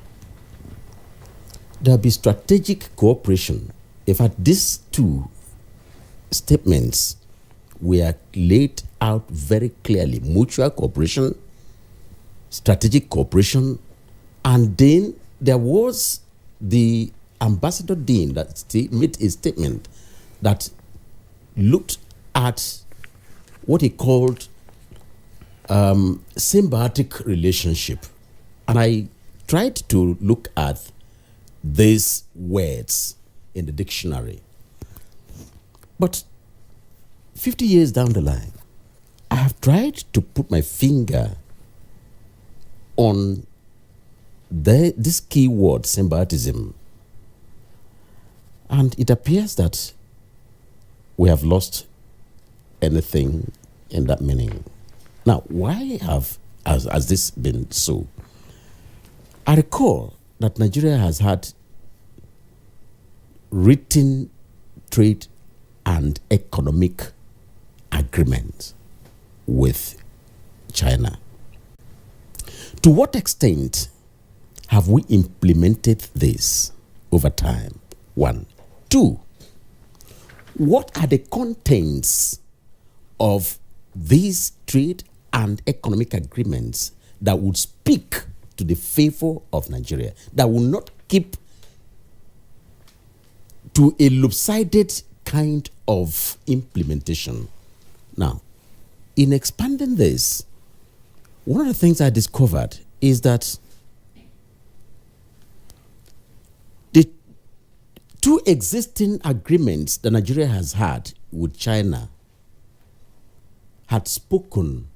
S14: There will be strategic cooperation. In fact, these two statements were laid out very clearly. Mutual cooperation, strategic cooperation, and then there was the Ambassador Dean that made a statement that looked at what he called symbiotic relationship. And I tried to look at these words in the dictionary. But 50 years down the line, I have tried to put my finger on this key word, symbiotism. And it appears that we have lost anything in that meaning. Now, why has this been so? I recall that Nigeria has had written trade and economic agreements with China. To what extent have we implemented this over time? One. Two, what are the contents of these trade and economic agreements that would speak to the favor of Nigeria, that will not keep to a lopsided kind of implementation? Now, in expanding this, one of the things I discovered is that the two existing agreements that Nigeria has had with China had spoken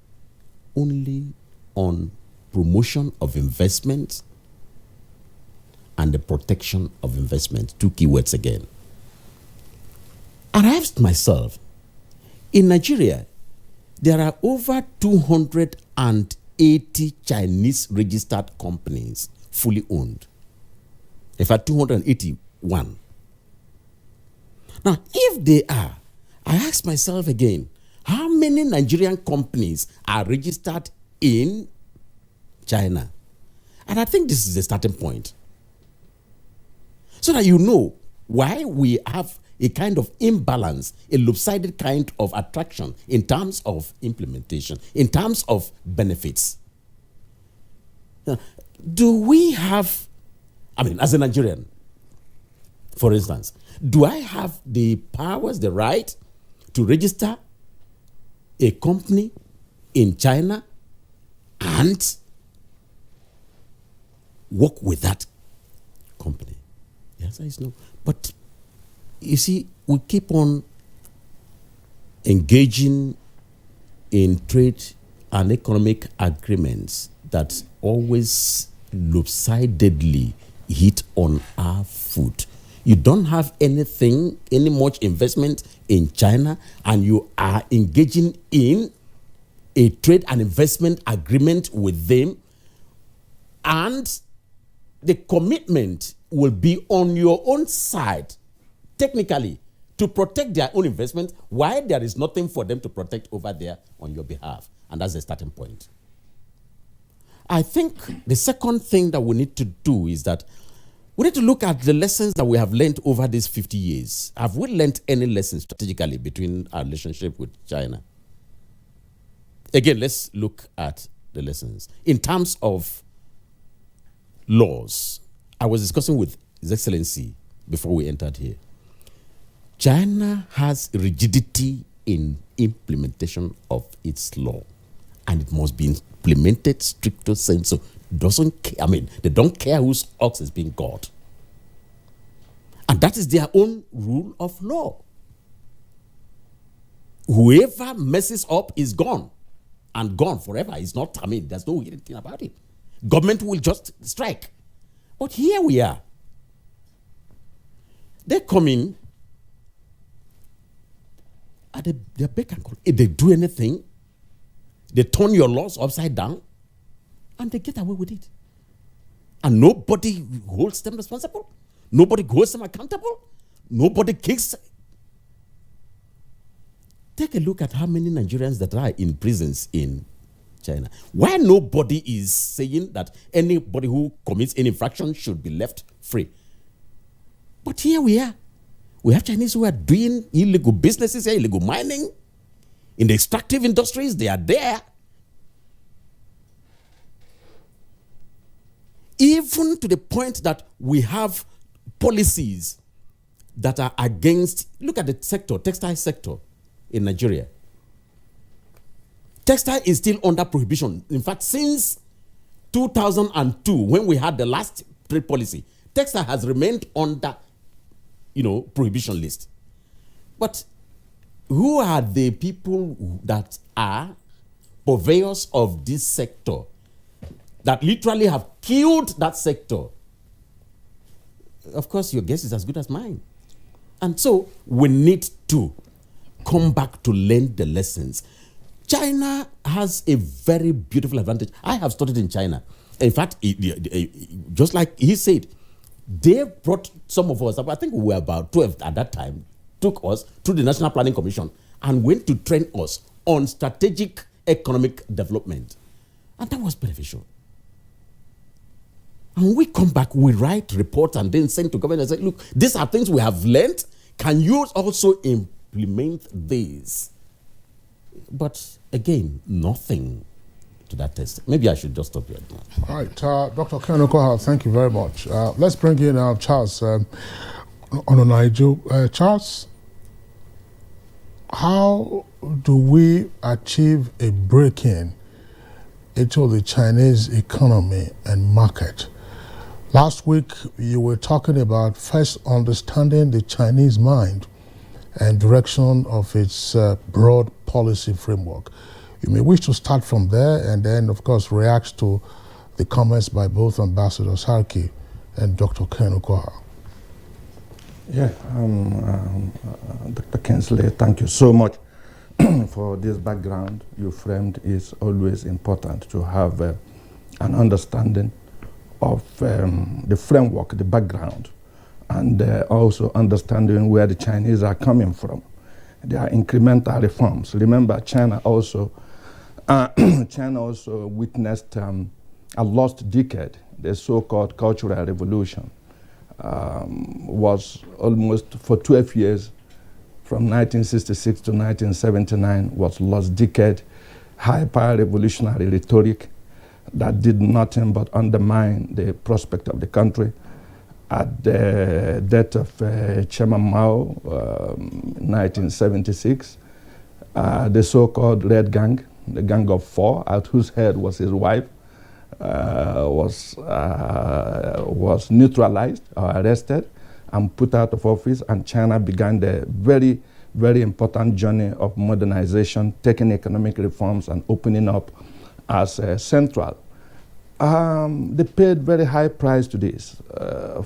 S14: only on promotion of investment and the protection of investment. Two keywords again. And I asked myself, in Nigeria, there are over 280 Chinese registered companies fully owned. In fact, 281. Now, if they are, I ask myself again, how many Nigerian companies are registered in China? And I think this is the starting point. So that you know why we have a kind of imbalance, a lopsided kind of attraction in terms of implementation, in terms of benefits. Do we have, as a Nigerian, for instance, do I have the powers, the right to register a company in China and work with that company? The answer is no. But you see, we keep on engaging in trade and economic agreements that always lopsidedly hit on our foot. You don't have any much investment in China, and you are engaging in a trade and investment agreement with them, and the commitment will be on your own side, technically, to protect their own investment, while there is nothing for them to protect over there on your behalf. And that's the starting point. I think the second thing that we need to do is that we need to look at the lessons that we have learned over these 50 years. Have we learned any lessons strategically between our relationship with China? Again, let's look at the lessons. In terms of laws, I was discussing with His Excellency before we entered here. China has rigidity in implementation of its law, and it must be implemented stricto sensu. They don't care whose ox is being got. And that is their own rule of law. whoever messes up is gone. And gone forever. It's not, there's no anything about it. Government will just strike. But here we are. They come in, and they beg and call. If they do anything, they turn your laws upside down, and they get away with it. And nobody holds them responsible. Nobody holds them accountable. Nobody kicks. Take a look at how many Nigerians that are in prisons in China. Why nobody is saying that anybody who commits any infraction should be left free. But here we are. We have Chinese who are doing illegal businesses, illegal mining. In the extractive industries, they are there. Even to the point that we have policies that are against, look at the sector, textile sector in Nigeria. Textile is still under prohibition. In fact, since 2002, when we had the last trade policy, textile has remained under, prohibition list. But who are the people that are purveyors of this sector that literally have killed that sector? Of course, your guess is as good as mine. And so we need to come back to learn the lessons. China has a very beautiful advantage. I have studied in China. In fact, just like he said, they brought some of us, I think we were about 12 at that time, took us to the National Planning Commission and went to train us on strategic economic development. And that was beneficial. And when we come back, we write reports and then send to government and say, look, these are things we have learned. Can you also implement this? But again, nothing to that test. Maybe I should just stop here.
S11: All right, Dr. Ken Okoha, thank you very much. Let's bring in Charles Ononaiju. Charles, how do we achieve a break-in into the Chinese economy and market? Last week, you were talking about first understanding the Chinese mind and direction of its broad policy framework. You may wish to start from there and then, of course, react to the comments by both Ambassadors Harki and Dr. Ken Okoha.
S23: Yeah, Dr. Kensley, thank you so much for this background you framed. It's always important to have an understanding of the framework, the background, and also understanding where the Chinese are coming from. There are incremental reforms. Remember, China also witnessed a lost decade. The so-called Cultural Revolution was almost for 12 years, from 1966 to 1979, was lost decade, hyper-revolutionary rhetoric that did nothing but undermine the prospect of the country. At the death of Chairman Mao, 1976, the so-called Red Gang, the Gang of Four, at whose head was his wife, was neutralized or arrested and put out of office, and China began the very, very important journey of modernization, taking economic reforms and opening up as central. They paid very high price to this.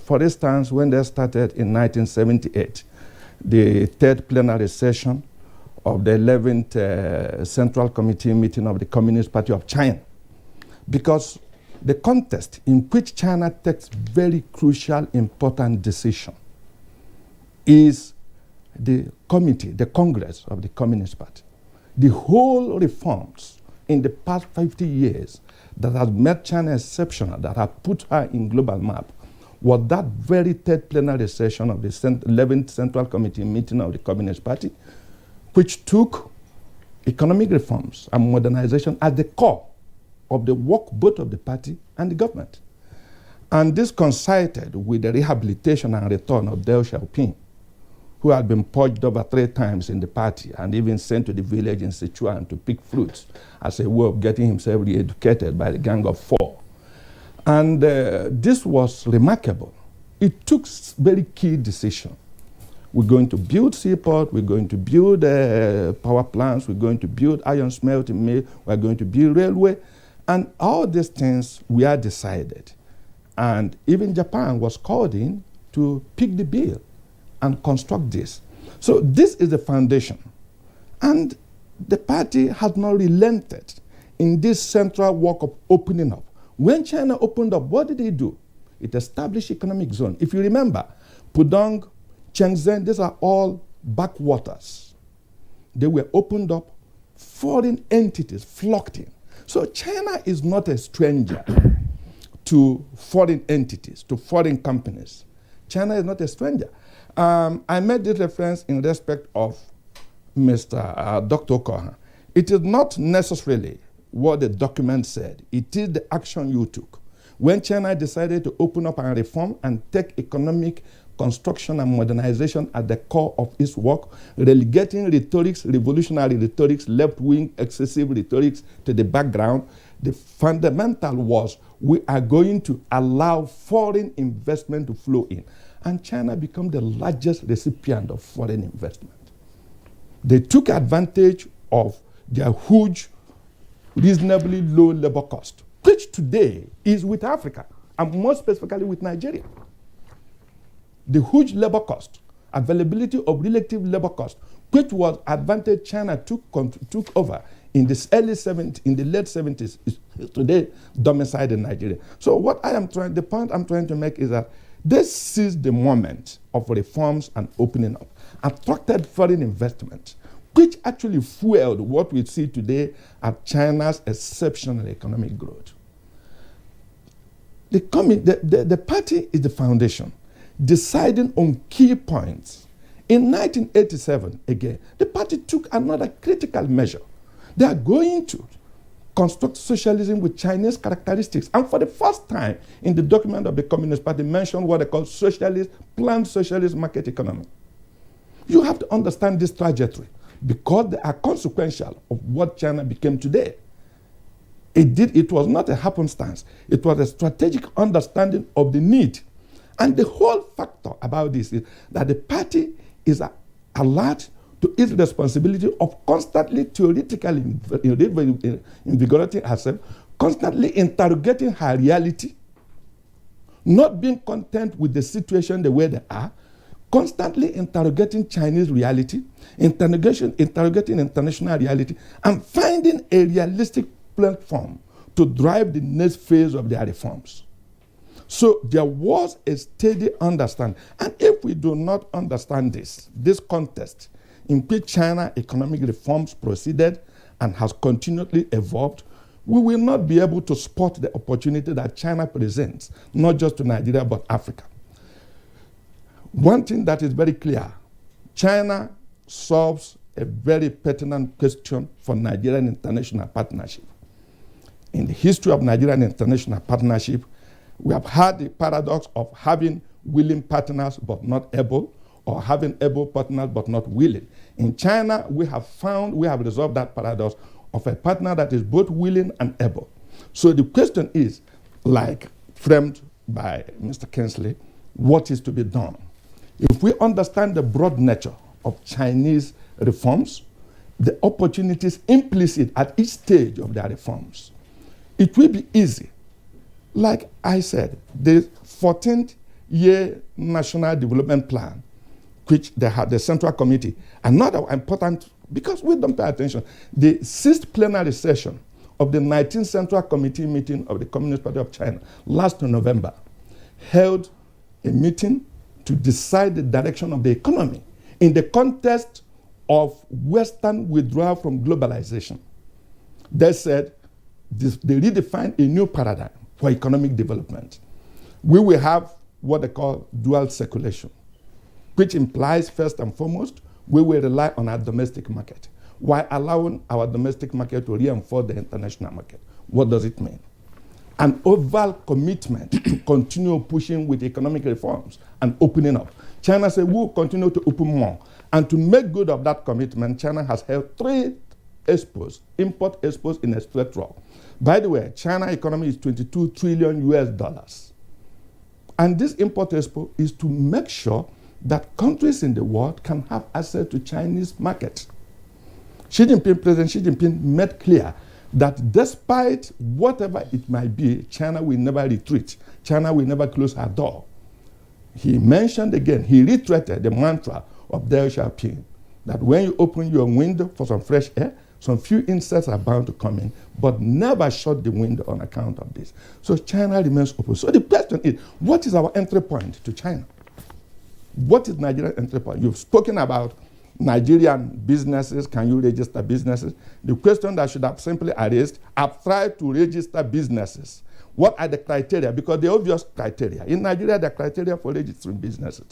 S23: For instance, when they started in 1978, the third plenary session of the 11th Central Committee meeting of the Communist Party of China, because the context in which China takes very crucial, important decision is the committee, the Congress of the Communist Party. The whole reforms in the past 50 years that has made China exceptional, that have put her in global map, was that very third plenary session of the 11th Central Committee meeting of the Communist Party, which took economic reforms and modernization at the core of the work both of the party and the government. And this coincided with the rehabilitation and return of Deng Xiaoping, who had been purged over 3 times in the party and even sent to the village in Sichuan to pick fruits as a way of getting himself re-educated by the Gang of Four. And this was remarkable. It took very key decisions, We're going to build seaport, we're going to build power plants, we're going to build iron smelting mill, we're going to build railway. And all these things were decided. And even Japan was called in to pick the bill and construct this. So this is the foundation. And the party has not relented in this central work of opening up. When China opened up, what did it do? It established economic zone. If you remember, Pudong, Shenzhen, these are all backwaters. They were opened up, foreign entities flocked in. So China is not a stranger to foreign entities, to foreign companies. China is not a stranger. I made this reference in respect of Mr. Dr. Kohan. It is not necessarily what the document said. It is the action you took. When China decided to open up and reform and take economic construction and modernization at the core of its work, relegating rhetorics, revolutionary rhetorics, left-wing excessive rhetorics to the background, the fundamental was we are going to allow foreign investment to flow in. And China became the largest recipient of foreign investment. They took advantage of their huge, reasonably low labor cost, which today is with Africa, and more specifically with Nigeria. The huge labor cost, availability of relative labor cost, which was advantage China took over in the late 70s, is today domiciled in Nigeria. So the point I'm trying to make is that this seized the moment of reforms and opening up, attracted foreign investment, which actually fueled what we see today as China's exceptional economic growth. The party is the foundation, deciding on key points. In 1987, again, the party took another critical measure. They are going to construct socialism with Chinese characteristics. And for the first time in the document of the Communist Party mentioned what they call planned socialist market economy. You have to understand this trajectory because they are consequential of what China became today. It was not a happenstance. It was a strategic understanding of the need. And the whole factor about this is that the party is alert to its responsibility of constantly theoretically invigorating herself, constantly interrogating her reality, not being content with the situation the way they are, constantly interrogating Chinese reality, interrogating international reality, and finding a realistic platform to drive the next phase of their reforms. So there was a steady understanding. And if we do not understand this context in which China economic reforms proceeded and has continually evolved, we will not be able to spot the opportunity that China presents, not just to Nigeria, but Africa. One thing that is very clear, China solves a very pertinent question for Nigerian international partnership. In the history of Nigerian international partnership, we have had the paradox of having willing partners but not able, or having able partners but not willing. In China, we have resolved that paradox of a partner that is both willing and able. So the question is, like framed by Mr. Kinsley, what is to be done? If we understand the broad nature of Chinese reforms, the opportunities implicit at each stage of their reforms, it will be easy. Like I said, the 14th year National Development Plan, which they had the Central Committee, another important, because we don't pay attention, the 6th plenary session of the 19th Central Committee meeting of the Communist Party of China last November held a meeting to decide the direction of the economy in the context of Western withdrawal from globalization. They said they redefined a new paradigm for economic development. We will have what they call dual circulation, which implies, first and foremost, we will rely on our domestic market while allowing our domestic market to reinforce the international market. What does it mean? An overall commitment to continue pushing with economic reforms and opening up. China said we will continue to open more. And to make good of that commitment, China has held 3 expos, import expos in a straight row. By the way, China economy is $22 trillion US. And this import expo is to make sure that countries in the world can have access to Chinese market. President Xi Jinping made clear that despite whatever it might be, China will never retreat. China will never close her door. He mentioned again, he reiterated the mantra of Deng Xiaoping, that when you open your window for some fresh air, some few insects are bound to come in, but never shut the window on account of this. So China remains open. So the question is, what is our entry point to China? What is Nigerian entry point? You've spoken about Nigerian businesses. Can you register businesses? The question that should have simply arisen, I've tried to register businesses. What are the criteria? Because the obvious criteria. In Nigeria, the criteria for registering businesses.